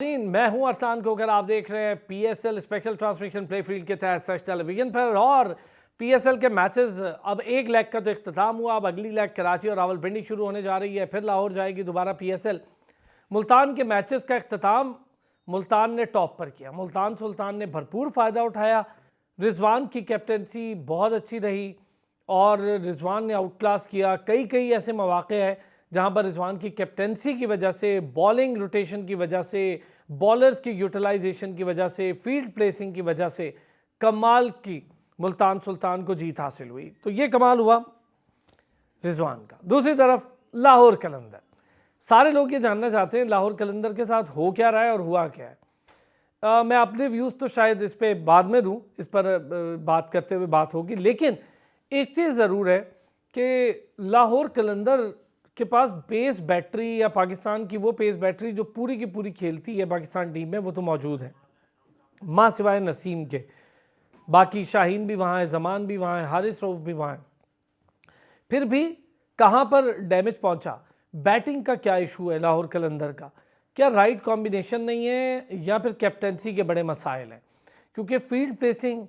मैं हूं अरसान खोकर। आप देख रहे हैं पीएसएल स्पेशल ट्रांसमिशन प्लेफील्ड के तहत सच टेलीविजन पर। और पीएसएल के मैचेस अब एक लेग का तो इख्तिताम हुआ, अब अगली लेग कराची और रावलपिंडी शुरू होने जा रही है, फिर लाहौर जाएगी दोबारा पीएसएल। मुल्तान के मैचेस का इख्तिताम मुल्तान ने टॉप पर किया। मुल्तान सुल्तान ने भरपूर फ़ायदा उठाया। रिजवान की कैप्टनसी बहुत अच्छी रही और रिजवान ने आउट क्लास किया। कई ऐसे मौके हैं जहां पर रिजवान की कैप्टनसी की वजह से, बॉलिंग रोटेशन की वजह से, बॉलर्स की यूटिलाइजेशन की वजह से, फील्ड प्लेसिंग की वजह से कमाल की मुल्तान सुल्तान को जीत हासिल हुई। तो ये कमाल हुआ रिजवान का। दूसरी तरफ लाहौर कलंदर, सारे लोग ये जानना चाहते हैं लाहौर कलंदर के साथ हो क्या रहा है और हुआ क्या है। मैं अपने व्यूज़ तो शायद इस पर बाद में दूँ, इस पर बात करते हुए बात होगी, लेकिन एक चीज़ ज़रूर है कि लाहौर कलंदर के पास पेस बैटरी या पाकिस्तान की वो पेस बैटरी जो पूरी की पूरी खेलती है पाकिस्तान टीम में, वो तो मौजूद है माँ सिवाय नसीम के। बाकी शाहीन भी वहाँ है, जमान भी वहाँ है, हारिस रऊफ भी वहाँ है। फिर भी कहाँ पर डैमेज पहुँचा, बैटिंग का क्या इशू है लाहौर कलंदर का? क्या राइट कॉम्बिनेशन नहीं है या फिर कैप्टनसी के बड़े मसाइल हैं? क्योंकि फील्ड प्लेसिंग,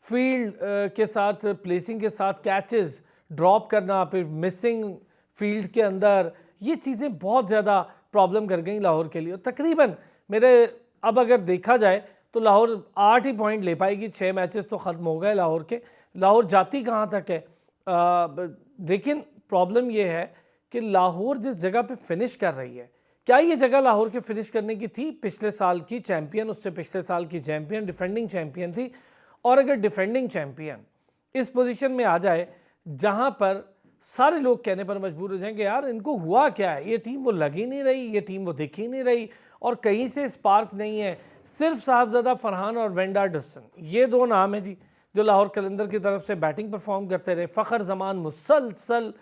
फील्ड के साथ प्लेसिंग के साथ कैचेस ड्रॉप करना, फिर मिसिंग फील्ड के अंदर, ये चीज़ें बहुत ज़्यादा प्रॉब्लम कर गई लाहौर के लिए। तकरीबन मेरे अब अगर देखा जाए तो लाहौर 8 ही पॉइंट ले पाएगी। 6 मैचेस तो ख़त्म हो गए लाहौर के। लाहौर जाती कहाँ तक है? लेकिन प्रॉब्लम ये है कि लाहौर जिस जगह पे फिनिश कर रही है, क्या ये जगह लाहौर के फिनिश करने की थी? पिछले साल की चैम्पियन, उससे पिछले साल की चैम्पियन, डिफेंडिंग चैम्पियन थी। और अगर डिफेंडिंग चैम्पियन इस पोजीशन में आ जाए जहां पर सारे लोग कहने पर मजबूर हो जाएंगे यार इनको हुआ क्या है, ये टीम वो लग ही नहीं रही, ये टीम वो दिख ही नहीं रही और कहीं से स्पार्क नहीं है। सिर्फ साहबजादा फरहान और वेंडारसन, ये दो नाम हैं जी जो लाहौर कलंदर की तरफ से बैटिंग परफॉर्म करते रहे। फ़खर जमान मुसलसल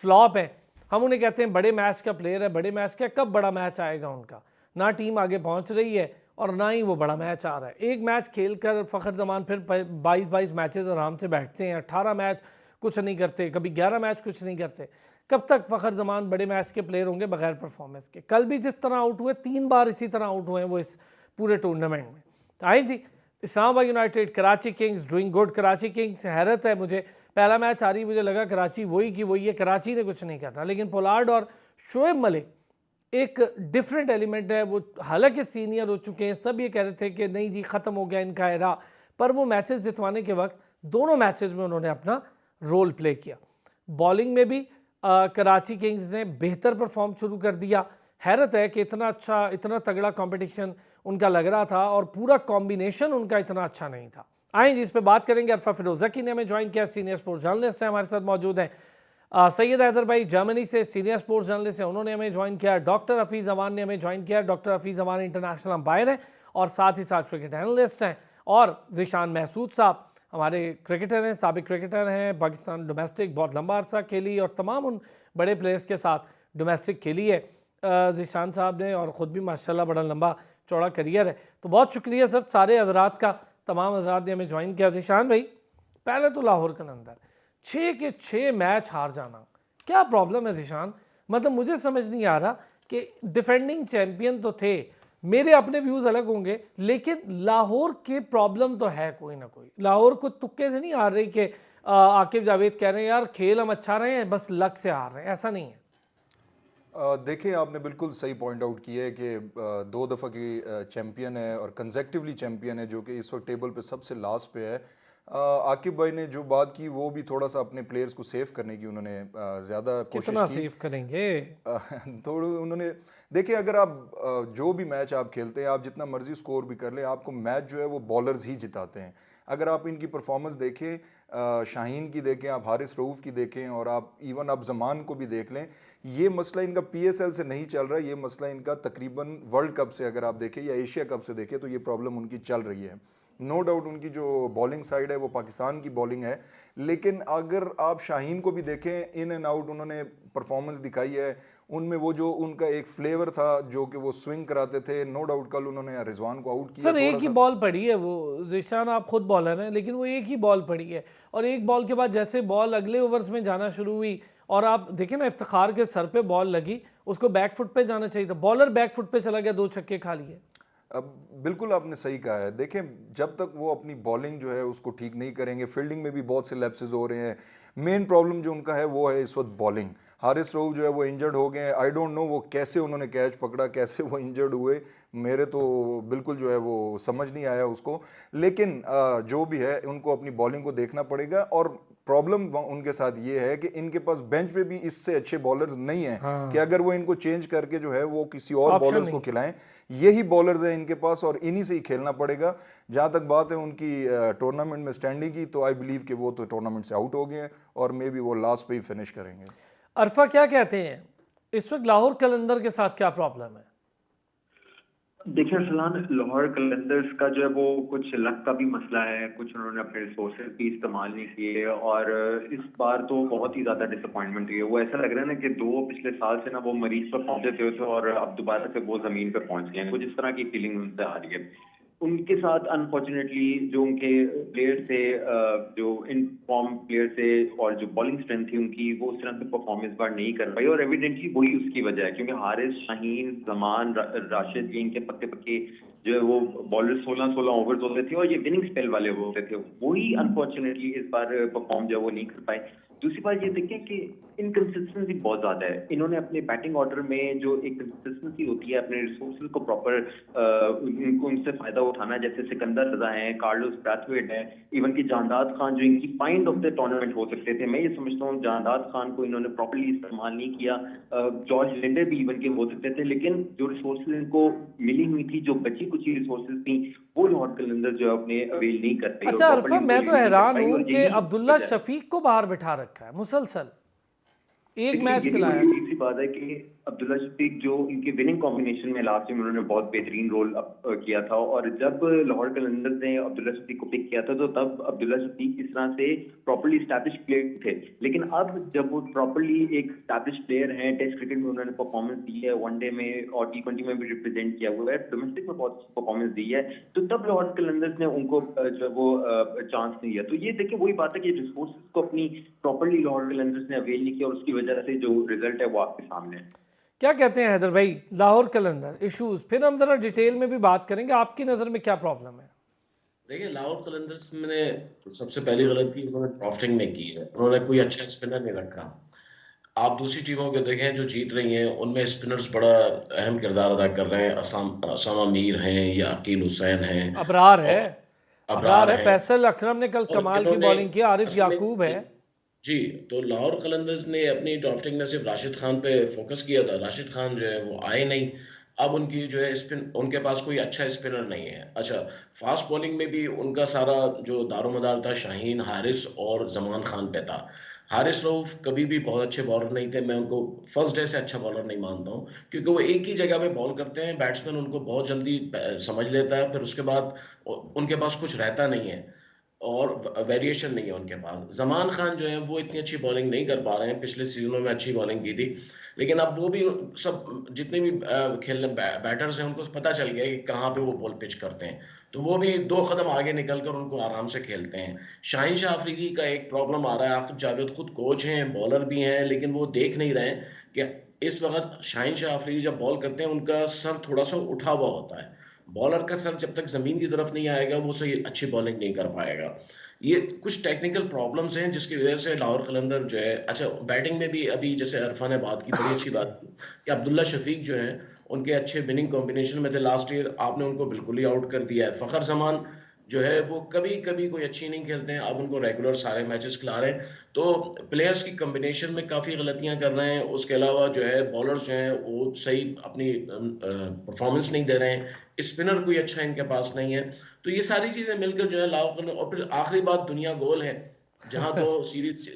फ्लॉप है। हम उन्हें कहते हैं बड़े मैच का प्लेयर है, बड़े मैच का, कब बड़ा मैच आएगा उनका? ना टीम आगे पहुंच रही है और ना ही वो बड़ा मैच आ रहा है। एक मैच खेल कर फ़खर जमान फिर 22 मैचेस आराम से बैठते हैं, 18 मैच कुछ नहीं करते, कभी 11 मैच कुछ नहीं करते। कब तक फ़खर जमान बड़े मैच के प्लेयर होंगे बगैर परफॉर्मेंस के? कल भी जिस तरह आउट हुए, 3 बार इसी तरह आउट हुए हैं वो इस पूरे टूर्नामेंट में। आए जी, Islamabad united, Karachi kings doing good. Karachi kings, हैरत है मुझे, पहला मैच आ रही मुझे लगा कराची वही की वही है, कराची ने कुछ नहीं करना, लेकिन पोलार्ड और शोएब मलिक एक डिफरेंट एलिमेंट है। वो हालांकि सीनियर हो चुके हैं, सब ये कह रहे थे कि नहीं जी ख़त्म हो गया इनका एरा, पर वो मैचेस जितवाने के वक्त दोनों मैचेस में उन्होंने अपना रोल प्ले किया। बॉलिंग में भी कराची किंग्स ने बेहतर परफॉर्म शुरू कर दिया। हैरत है कि इतना अच्छा, इतना तगड़ा कंपटीशन उनका लग रहा था और पूरा कॉम्बिनेशन उनका इतना अच्छा नहीं था। आए जी, इस पर बात करेंगे। अरफा फिरोज़की ने हमें ज्वाइन किया, सीनियर स्पोर्ट्स जर्नलिस्ट हैं, हमारे साथ मौजूद हैं। सैयद हैदर भाई जर्मनी से सीनियर स्पोर्ट्स जर्नलिस्ट हैं, उन्होंने हमें ज्वाइन किया। डॉक्टर हफीज़ अमान ने हमें ज्वाइन किया। डॉक्टर हफीज़ अमान इंटरनेशनल अंपायर हैं और साथ ही साथ क्रिकेट एनालिस्ट हैं। और ज़ीशान महसूद साहब हमारे क्रिकेटर हैं, साबिक क्रिकेटर हैं, पाकिस्तान डोमेस्टिक बहुत लंबा अरसा खेली और तमाम उन बड़े प्लेयर्स के साथ डोमेस्टिक खेली है ज़ीशान साहब ने, और ख़ुद भी माशाल्लाह बड़ा लंबा चौड़ा करियर है। तो बहुत शुक्रिया सर सारे हज़रात का, तमाम हज़रात ने हमें ज्वाइन किया। ज़ीशान भाई, पहले तो लाहौर कलंदर 6 के 6 मैच हार जाना, क्या प्रॉब्लम है ज़ीशान? मतलब मुझे समझ नहीं आ रहा कि डिफेंडिंग चैम्पियन तो थे, मेरे अपने व्यूज़ अलग होंगे, लेकिन लाहौर के प्रॉब्लम तो है कोई ना कोई। लाहौर को तुक्के से नहीं हार रही कि आकिब जावेद कह रहे हैं यार खेल हम अच्छा रहे हैं, बस लक से हार रहे हैं, ऐसा नहीं है। देखिए, आपने बिल्कुल सही पॉइंट आउट किया है कि 2 दफ़ा की चैम्पियन है और कंसेक्टिवली चैम्पियन है, जो कि इस वक्त टेबल पे सबसे लास्ट पे है। आकिब भाई ने जो बात की वो भी थोड़ा सा अपने प्लेयर्स को सेव करने की उन्होंने ज़्यादा कोशिश कितना की। सेव करेंगे? थोड़ा उन्होंने, देखिए अगर आप जो भी मैच आप खेलते हैं, आप जितना मर्जी स्कोर भी कर लें, आपको मैच जो है वो बॉलर्स ही जिताते हैं। अगर आप इनकी परफॉर्मेंस देखें, शाहीन की देखें, आप हारिस रऊफ की देखें और आप इवन आप जमान को भी देख लें, ये मसला इनका पीएसएल से नहीं चल रहा है, ये मसला इनका तकरीबन वर्ल्ड कप से अगर आप देखें या एशिया कप से देखें तो ये प्रॉब्लम उनकी चल रही है। नो डाउट उनकी जो बॉलिंग साइड है वो पाकिस्तान की बॉलिंग है, लेकिन अगर आप शाहीन को भी देखें, इन एंड आउट उन्होंने परफॉर्मेंस दिखाई है। उनमें वो जो उनका एक फ्लेवर था जो कि वो स्विंग कराते थे, नो डाउट कल उन्होंने रिजवान को आउट किया। सर एक ही बॉल पड़ी है, वो ज़ीशान आप खुद बॉलर हैं, लेकिन वो एक ही बॉल पड़ी है और एक बॉल के बाद जैसे बॉल अगले ओवर्स में जाना शुरू हुई और आप देखें ना, इफ्तिखार के सर पे बॉल लगी, उसको बैक फुट पे जाना चाहिए था, बॉलर बैक फुट पे चला गया, 2 छक्के खा लिए। अब बिल्कुल आपने सही कहा है। देखें, जब तक वो अपनी बॉलिंग जो है उसको ठीक नहीं करेंगे, फील्डिंग में भी बहुत से लैप्सेस हो रहे हैं। मेन प्रॉब्लम जो उनका है वो है इस वक्त बॉलिंग। हारिस रऊफ जो है वो इंजर्ड हो गए हैं। आई डोंट नो वो कैसे उन्होंने कैच पकड़ा, कैसे वो इंजर्ड हुए, मेरे तो बिल्कुल जो है वो समझ नहीं आया उसको। लेकिन जो भी है उनको अपनी बॉलिंग को देखना पड़ेगा। और प्रॉब्लम उनके साथ ये है कि इनके पास बेंच पे भी इससे अच्छे बॉलर्स नहीं हैं कि अगर वो इनको चेंज करके जो है वो किसी और ऑप्शन बॉलर्स को नहीं। खिलाएं। यही बॉलर्स हैं इनके पास और इन्हीं से ही खेलना पड़ेगा। जहां तक बात है उनकी टूर्नामेंट में स्टैंडिंग की, तो आई बिलीव कि वो तो टूर्नामेंट से आउट हो गए हैं और मे बी वो लास्ट पे ही फिनिश करेंगे। अरफा क्या कहते हैं, इस वक्त लाहौर कलंदर के साथ क्या प्रॉब्लम है? देखिए फिलहाल लाहौर कलंदर्स का जो है वो कुछ लक का भी मसला है, कुछ उन्होंने अपने रिसोर्सेज भी इस्तेमाल नहीं किए और इस बार तो बहुत ही ज्यादा डिसअपॉइंटमेंट हुई है। वो ऐसा लग रहा है ना कि दो पिछले साल से ना वो मरीज पर पहुंचे थे और अब दोबारा से वो जमीन पर पहुंच गए हैं, कुछ इस तरह की फीलिंग उनसे आ रही है। उनके साथ अनफॉर्चुनेटली जो उनके प्लेयर थे, जो इन फॉर्म प्लेयर थे और जो बॉलिंग स्ट्रेंथ थी उनकी, वो उस तरह से परफॉर्मेंस बार नहीं कर पाई और एविडेंटली वही उसकी वजह है क्योंकि हारिस, शाहीन, जमान, राशिद, ये इनके पक्के पक्के जो है वो बॉलर 16-16 ओवर्स होते थे और ये विनिंग स्पेल वाले होते थे, वही अनफॉर्चुनेटली इस बार परफॉर्म जो है वो नहीं कर पाए। दूसरी बात ये देखिए कि इनकंसिस्टेंसी बहुत ज्यादा है। इन्होंने अपने बैटिंग ऑर्डर में जो एक कंसिस्टेंसी होती है, अपने रिसोर्सेज को प्रॉपर उनको उनसे फायदा उठाना है, जैसे सिकंदर रजा है, कार्लोस ब्रैथवेट है, इवन की जानदाद खान जो इनकी फाइंड ऑफ द टूर्नामेंट हो सकते थे। मैं ये समझता हूँ जानदाद खान को इन्होंने प्रॉपर्ली इस्तेमाल नहीं किया। जॉर्ज लिंडर भी इवन के हो सकते थे, लेकिन जो रिसोर्सेज इनको मिली हुई थी, जो बची कुछ रिसोर्सेज थी, वो लाहौर कलंदर जो है अपने अवेल नहीं कर पाई। अच्छा अरफा, मैं तो हैरान हूं कि यही अब्दुल्ला वजह है। शफीक को बाहर बिठा रखा है मुसलसल, एक देखिए मैच ये भी खिलाया। बड़ी अजीब सी बात है कि अब्दुल्ला शफीक जो इनके विनिंग कॉम्बिनेशन में लास्ट में उन्होंने बहुत बेहतरीन रोल किया था और जब लाहौर कलंदर्स ने अब्दुल्ला शफीक को पिक किया था तो तब अब्दुल्ला शफीक इस तरह से प्रॉपर्ली स्टैब्लिश प्लेयर थे। लेकिन अब जब वो प्रॉपर्ली एक स्टैब्लिश प्लेयर हैं, टेस्ट क्रिकेट में उन्होंने परफॉर्मेंस दी है, वनडे में और T20 में भी रिप्रेजेंट किया हुआ है, डोमेस्टिक में बहुत परफॉर्मेंस दी है, तो तब लाहौर कलंदर्स ने उनको जो वो चांस नहीं दिया। तो ये देखिए वही बात है कि रिसोर्सेज को अपनी प्रॉपर्ली लाहौर कलंदर्स ने अवेल नहीं किया और उसकी वजह से जो रिजल्ट है वो आपके सामने है। क्या कहते हैं हैदर भाई, लाहौर कलंदर इश्यूज, फिर हम जरा डिटेल में भी बात करेंगे, आपकी नज़र में क्या प्रॉब्लम है? देखिए लाहौर कलंदर्स ने सबसे पहली गलती उन्होंने ड्राफ्टिंग में की है। उन्होंने कोई अच्छा स्पिनर नहीं रखा। आप दूसरी टीमों को देखें जो जीत रही हैं, उनमें स्पिनर्स बड़ा अहम किरदार अदा कर रहे हैं। असामा मीर हैं या अकील हुसैन हैं अबरार है, और अबरार अबरार है, हैं। फैसल अकरम ने कल और कमाल की इन्होंने बॉलिंग की, आरिफ असल में याकूब है। जी, तो लाहौर कलंदर्स ने अपनी ड्राफ्टिंग में सिर्फ राशिद खान पे फोकस किया था। राशिद खान जो है वो आए नहीं। अब उनकी जो है स्पिन, उनके पास कोई अच्छा स्पिनर नहीं है। अच्छा, फास्ट बॉलिंग में भी उनका सारा जो दारोमदार था शाहीन, हारिस और जमान खान पे था। हारिस रऊफ कभी भी बहुत अच्छे बॉलर नहीं थे। मैं उनको फर्स्ट डे से अच्छा बॉलर नहीं मानता हूँ क्योंकि वो एक ही जगह पे बॉल करते हैं। बैट्समैन उनको बहुत जल्दी समझ लेता है, फिर उसके बाद उनके पास कुछ रहता नहीं है और वेरिएशन नहीं है उनके पास। जमान खान जो है वो इतनी अच्छी बॉलिंग नहीं कर पा रहे हैं। पिछले सीजनों में अच्छी बॉलिंग की थी, लेकिन अब वो भी सब जितने भी खेलने बैटर्स हैं उनको पता चल गया कि कहाँ पे वो बॉल पिच करते हैं, तो वो भी 2 कदम आगे निकलकर उनको आराम से खेलते हैं। शाहीन शाह अफरीदी का एक प्रॉब्लम आ रहा है। आकिब जावेद खुद कोच हैं, बॉलर भी हैं, लेकिन वो देख नहीं रहे हैं कि इस वक्त शाहीन शाह अफरीदी जब बॉल करते हैं उनका सर थोड़ा सा उठा हुआ होता है। बॉलर का सर जब तक जमीन की तरफ नहीं आएगा वो सही अच्छी बॉलिंग नहीं कर पाएगा। ये कुछ टेक्निकल प्रॉब्लम्स हैं जिसकी वजह से लाहौर कलंदर जो है, अच्छा बैटिंग में भी अभी जैसे अरफा ने बात की, बड़ी अच्छी बात की कि अब्दुल्ला शफीक जो है उनके अच्छे विनिंग कॉम्बिनेशन में थे लास्ट ईयर। आपने उनको बिल्कुल ही आउट कर दिया है। फखर जमान जो है वो कभी कभी कोई अच्छी नहीं खेलते हैं, अब उनको रेगुलर सारे मैचेस खिला रहे हैं। तो प्लेयर्स की कॉम्बिनेशन में काफ़ी गलतियां कर रहे हैं। उसके अलावा जो है बॉलर्स जो हैं वो सही अपनी परफॉर्मेंस नहीं दे रहे हैं। स्पिनर कोई अच्छा इनके पास नहीं है। तो ये सारी चीजें मिलकर जो है लाहौर, और फिर आखिरी बात दुनिया गोल है। जहां तो सीरीज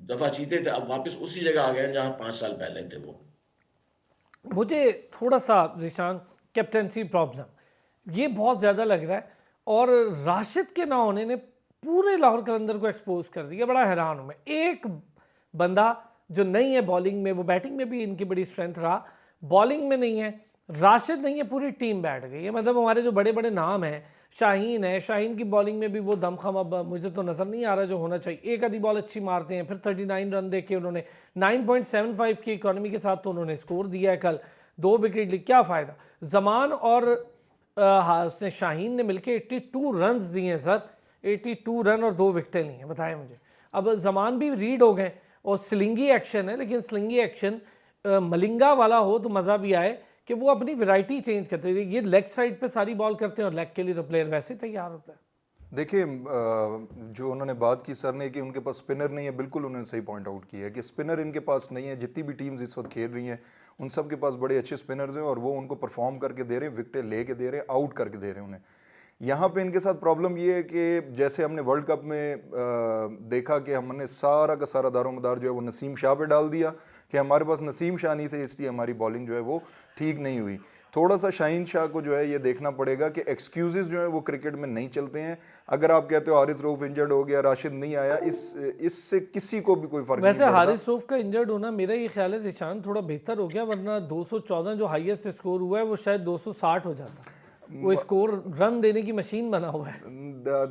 दफा जीते थे, अब वापस उसी जगह आ गए हैं जहां 5 साल पहले थे वो। मुझे थोड़ा सा रिशान कैप्टनसी प्रॉब्लम ये बहुत ज़्यादा लग रहा है, और राशिद के ना होने ने पूरे लाहौर कलंदर को एक्सपोज कर दिया। बड़ा हैरान हूँ मैं, एक बंदा जो नहीं है बॉलिंग में, वो बैटिंग में भी इनकी बड़ी स्ट्रेंथ रहा, बॉलिंग में नहीं है, राशिद नहीं है, पूरी टीम बैठ गई है। मतलब हमारे जो बड़े बड़े नाम हैं, शाहीन है, शाहीन की बॉलिंग में भी वो दमखम अब मुझे तो नज़र नहीं आ रहा जो होना चाहिए। एक आधी बॉल अच्छी मारते हैं, फिर 39 रन देके उन्होंने 9.75 की इकॉनमी के साथ तो उन्होंने स्कोर दिया है कल, 2 विकेट ली, क्या फ़ायदा। जमान और हाँ, उसने शाहीन ने मिलके 82 रन्स दिए हैं सर, 82 रन और 2 विकेटें ली हैं, बताएं मुझे। अब जमान भी रीड हो गए और स्लिंगी एक्शन है, लेकिन स्लिंगी एक्शन मलिंगा वाला हो तो मज़ा भी आए कि वो अपनी वैरायटी चेंज करते हैं। ये लेग साइड पे सारी बॉल करते हैं और लेग के लिए तो प्लेयर वैसे तैयार होता है। देखिए जो उन्होंने बात की सर ने कि उनके पास स्पिनर नहीं है, बिल्कुल उन्होंने सही पॉइंट आउट किया है कि स्पिनर इनके पास नहीं है। जितनी भी टीम्स इस वक्त खेल रही हैं उन सब के पास बड़े अच्छे स्पिनर्स हैं और वो उनको परफॉर्म करके दे रहे हैं, विकेटें लेके दे रहे हैं, आउट करके दे रहे हैं उन्हें। यहाँ पे इनके साथ प्रॉब्लम ये है कि जैसे हमने वर्ल्ड कप में देखा कि हमने सारा का सारा दारोमदार जो है वो नसीम शाह पे डाल दिया कि हमारे पास नसीम शाह नहीं थे, इसलिए हमारी बॉलिंग जो है वो ठीक नहीं हुई। थोड़ा सा शाहीन शाह को जो है ये देखना पड़ेगा कि एक्सक्यूजेस जो है वो क्रिकेट में नहीं चलते हैं। अगर आप कहते हो हारिस रऊफ इंजर्ड हो गया, राशिद नहीं आया, इससे किसी को भी कोई फर्क नहीं वैसे पड़ता। हारिस रऊफ का इंजर्ड होना मेरा ये ख्याल है ईशान थोड़ा बेहतर हो गया, वरना 214 जो हाईएस्ट स्कोर हुआ है वो शायद 260 हो जाता। वो स्कोर रन देने की मशीन बना हुआ है।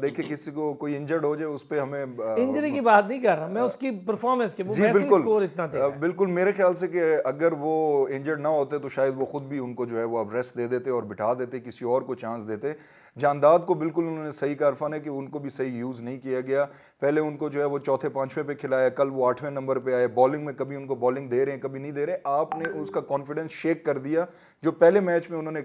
देखिए किसी को कोई इंजर्ड हो जाए उस पर हमें इंजरी की बात नहीं कर रहा मैं, उसकी परफॉर्मेंस की, वो जी वैसे ही बिल्कुल स्कोर इतना था। बिल्कुल मेरे ख्याल से कि अगर वो इंजर्ड ना होते तो शायद वो खुद भी उनको जो है वो अब रेस्ट दे देते और बिठा देते, किसी और को चांस देते। जानदाद को बिल्कुल उन्होंने सही कहा इरफान है कि उनको भी सही यूज़ नहीं किया गया। पहले उनको जो है वो चौथे पांचवें पे खिलाया, कल वो 8वें नंबर पे आए। बॉलिंग में कभी उनको बॉलिंग दे रहे हैं, कभी नहीं दे रहे। आपने उसका कॉन्फिडेंस शेक कर दिया। जो पहले मैच में उन्होंने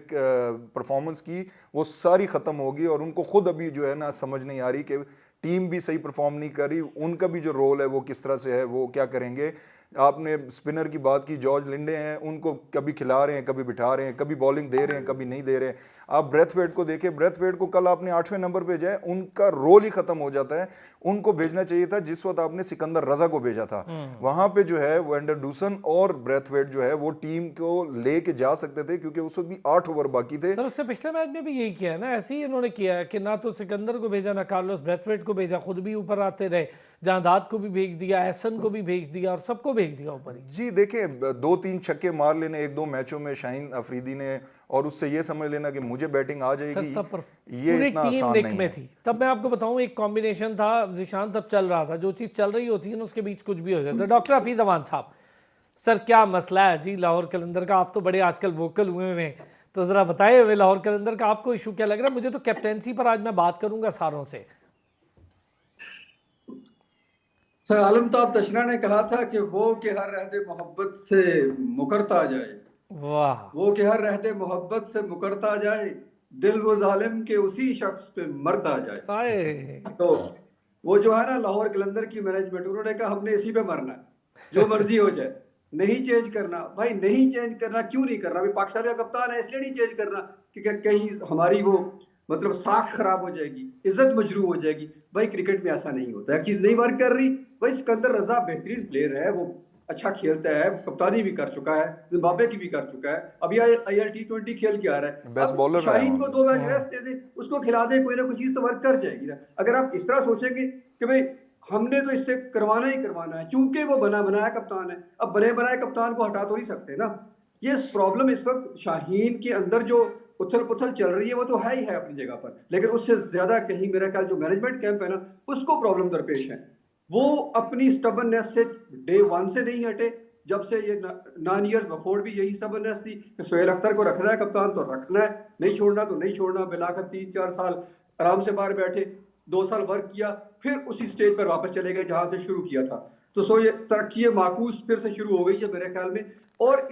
परफॉर्मेंस की वो सारी ख़त्म होगी और उनको खुद अभी जो है ना समझ नहीं आ रही कि टीम भी सही परफॉर्म नहीं कर रही, उनका भी जो रोल है वो किस तरह से है, वो क्या करेंगे। आपने स्पिनर की बात की, जॉर्ज लिंडे हैं, उनको कभी खिला रहे हैं, कभी बिठा रहे हैं, कभी बॉलिंग दे रहे हैं, कभी नहीं दे रहे हैं। आप ब्रेथवेट को देखें, ब्रेथवेट को कल आपने 8वें नंबर पे जाए, उनका रोल ही खत्म हो जाता है। उनको भेजना चाहिए था जिस वक्त आपने सिकंदर रजा को भेजा था। वहां पे जो है वो एंडरडूसन और ब्रेथवेट जो है वो टीम को लेके जा सकते थे, क्योंकि उस वक्त भी 8 ओवर बाकी थे। सर उससे पिछले मैच में भी यही किया है ना, ऐसे ही इन्होंने किया है कि ना तो सिकंदर को भेजा, ना कार्लोस ब्रेथवेट को भेजा, खुद भी ऊपर आते रहे, जहादाद को भी भेज दिया, एहसन को भी भेज दिया और सबको भेज दिया ऊपर ही। जी देखें 2-3 छक्के मार लेने 1-2 मैचों में शाहीन अफरीदी ने, और उससे ये समझ लेना कि मुझे बैटिंग आ जाएगी, ये पूरी इतना टीम आसान निक नहीं में है। थी। तब मैं आपको बताऊं एक कॉम्बिनेशन था जिशान, तब चल रहा था, जो चीज़ चल रही होती है ना उसके बीच कुछ भी हो जाता है। डॉक्टर हफीज अमान साहब, सर क्या मसला है जी लाहौर कलंदर का? आप तो बड़े आजकल वोकल हुए हैं, तो ज़रा बताए हुए लाहौर कलंदर का आपको इशू क्या लग रहा है? मुझे तो कैप्टेंसी पर आज मैं बात करूंगा सारों से। सर आलम तो आप तशना ने कहा था कि वो कि हर रहते मोहब्बत से मुकरता जाए, वाह, वो कि हर रहते मोहब्बत से मुकरता जाए, दिल वो जालिम के उसी शख्स पे मरता जाए। आए तो वो जो है ना लाहौर कलंदर की मैनेजमेंट, उन्होंने कहा हमने इसी पे मरना है, जो मर्जी हो जाए, नहीं चेंज करना। भाई नहीं चेंज करना, क्यों नहीं करना? अभी पाकिस्तान का कप्तान है इसलिए नहीं चेंज करना कि कहीं हमारी वो मतलब साख खराब हो जाएगी, इज्जत मजरू हो जाएगी। भाई क्रिकेट में ऐसा नहीं होता, एक चीज नहीं वर्क कर रही। भाई सिकंदर रजा बेहतरीन प्लेयर है, वो अच्छा खेलता है, कप्तानी भी कर चुका है, जिम्बाब्वे की भी कर चुका है, अभी IL T20 खेल के आ रहा है। बेस्ट बॉलर रहा है शाहीन को 2 मैच रेस्ट दे दे, उसको खिला दे, कोई ना कोई चीज तो वर्क कर जाएगी ना। अगर आप इस तरह सोचेंगे कि भाई हमने तो इससे करवाना ही करवाना है, चूंकि वो बना बनाया कप्तान है, अब बने बनाए कप्तान को हटा तो नहीं सकते ना। ये प्रॉब्लम इस वक्त शाहीन के अंदर जो उथल पुथल चल रही है वो तो है ही है अपनी जगह पर, लेकिन उससे ज्यादा कहीं मेरा ख्याल जो मैनेजमेंट कैंप है ना उसको प्रॉब्लम दरपेश है। वो अपनी स्टबननेस से डे 1 से नहीं हटे। जब से ये 9 ईयर्स बिफोर भी यही स्टबननेस थी कि सोहेल अख्तर को रखना है कप्तान तो रखना है, नहीं छोड़ना तो नहीं छोड़ना। बिलाकर 3-4 साल आराम से बाहर बैठे, 2 साल वर्क किया, फिर उसी स्टेज पर वापस चले गए जहां से शुरू किया था। तो सो ये तरक्की माकूस फिर से शुरू हो गई है मेरे ख्याल में। और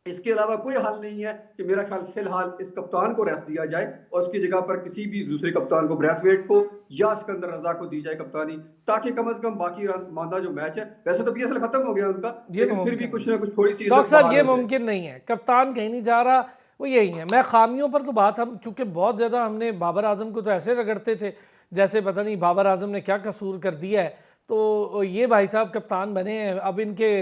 इसके अलावा कोई हल नहीं है कि मेरा ख्याल फिलहाल इस कप्तान को रेस्ट दिया जाए और उसकी जगह पर किसी भी दूसरे कप्तान को, ब्रैथवेट को या सिकंदर रजा को दी जाए कप्तानी, ताकि कम से कम बाकी मांदा जो मैच है, वैसे तो PSL खत्म हो गया उनका, लेकिन फिर भी कुछ ना कुछ थोड़ी सी डॉक्टर साहब ये मुमकिन नहीं है, कप्तान कहीं नहीं जा रहा, वो यही है। मैं खामियों पर तो बात, हम चूंकि बहुत ज़्यादा हमने बाबर आजम को तो ऐसे रगड़ते थे जैसे पता नहीं बाबर आजम ने क्या कसूर कर दिया है, तो ये भाई साहब कप्तान बने हैं। अब इनके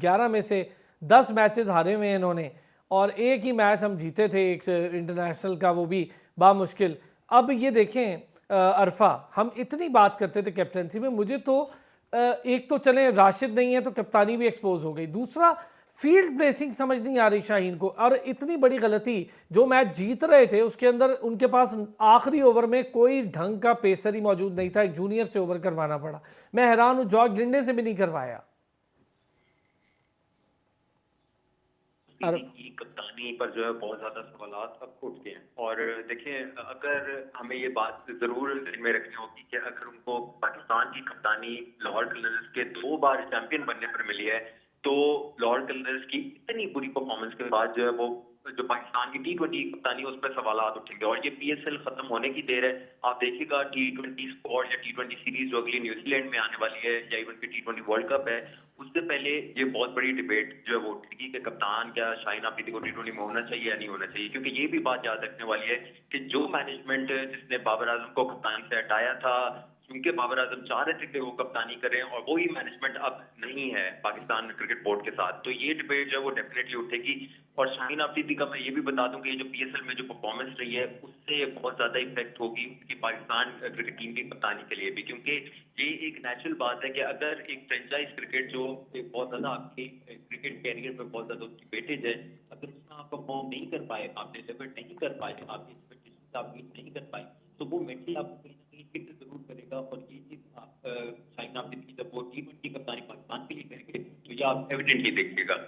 11 में से 10 मैचेस हारे हुए हैं इन्होंने, और एक ही मैच हम जीते थे एक इंटरनेशनल का, वो भी बामुश्किल। अब ये देखें अरफा, हम इतनी बात करते थे कैप्टनसी में, मुझे तो एक तो चले राशिद नहीं है तो कप्तानी भी एक्सपोज हो गई, दूसरा फील्ड प्लेसिंग समझ नहीं आ रही शाहीन को। और इतनी बड़ी गलती, जो मैच जीत रहे थे उसके अंदर उनके पास आखिरी ओवर में कोई ढंग का पेसर ही मौजूद नहीं था, एक जूनियर से ओवर करवाना पड़ा। मैं हैरान हूँ, जॉर्ज लिंडे से भी नहीं करवाया। अफरीदी की कप्तानी पर जो है बहुत ज्यादा सवालात अब उठते हैं। और देखिए, अगर हमें ये बात जरूर ध्यान में रखनी होगी कि अगर उनको पाकिस्तान की कप्तानी लाहौर कलंदर्स के 2 बार चैंपियन बनने पर मिली है, तो लाहौर कलंदर्स की इतनी बुरी परफॉर्मेंस के बाद जो है वो जो पाकिस्तान की T20 कप्तानी उस पर सवालात उठेंगे। और ये PSL खत्म होने की देर है। आप देखिएगा T20 स्क्वाड या T20 सीरीज जो अगली न्यूजीलैंड में आने वाली है, या इवन की T20 वर्ल्ड कप है, उससे पहले ये बहुत बड़ी डिबेट जो है वो उठेगी कि कप्तान क्या शाहीन आफरीदी को T20 में होना चाहिए या नहीं होना चाहिए। क्योंकि ये भी बात याद रखने वाली है कि जो मैनेजमेंट जिसने बाबर आजम को कप्तानी से हटाया था, क्योंकि बाबर आजम चाह रहे थे कि वो कप्तानी करें, और वही मैनेजमेंट अब नहीं है पाकिस्तान क्रिकेट बोर्ड के साथ, तो ये डिबेट जो है वो डेफिनेटली उठेगी। और शाहीन आफरीदी का मैं ये भी बता दूं कि ये जो PSL में जो परफॉर्मेंस रही है उससे बहुत ज्यादा इफेक्ट होगी उसकी पाकिस्तान क्रिकेट टीम की कप्तानी के लिए भी। क्योंकि ये एक नेचुरल बात है कि अगर एक फ्रेंचाइज क्रिकेट जो एक बहुत ज्यादा आपके क्रिकेट कैरियर में बहुत ज्यादा उसकी वेटेज है, अगर उसमें आप परफॉर्म नहीं कर पाए, आप डिलीवर नहीं कर पाए, आपकी एक्सपेक्टेशन आप मीट नहीं कर पाए, तो वो मेंटली आपको कहीं ना कहीं हिट जरूर करेगा। और ये चीज आप शाहीन आफरीदी जब वो T20 कप्तानी पाकिस्तान के लिए करेंगे तो ये आप एविडेंटली देखिएगा।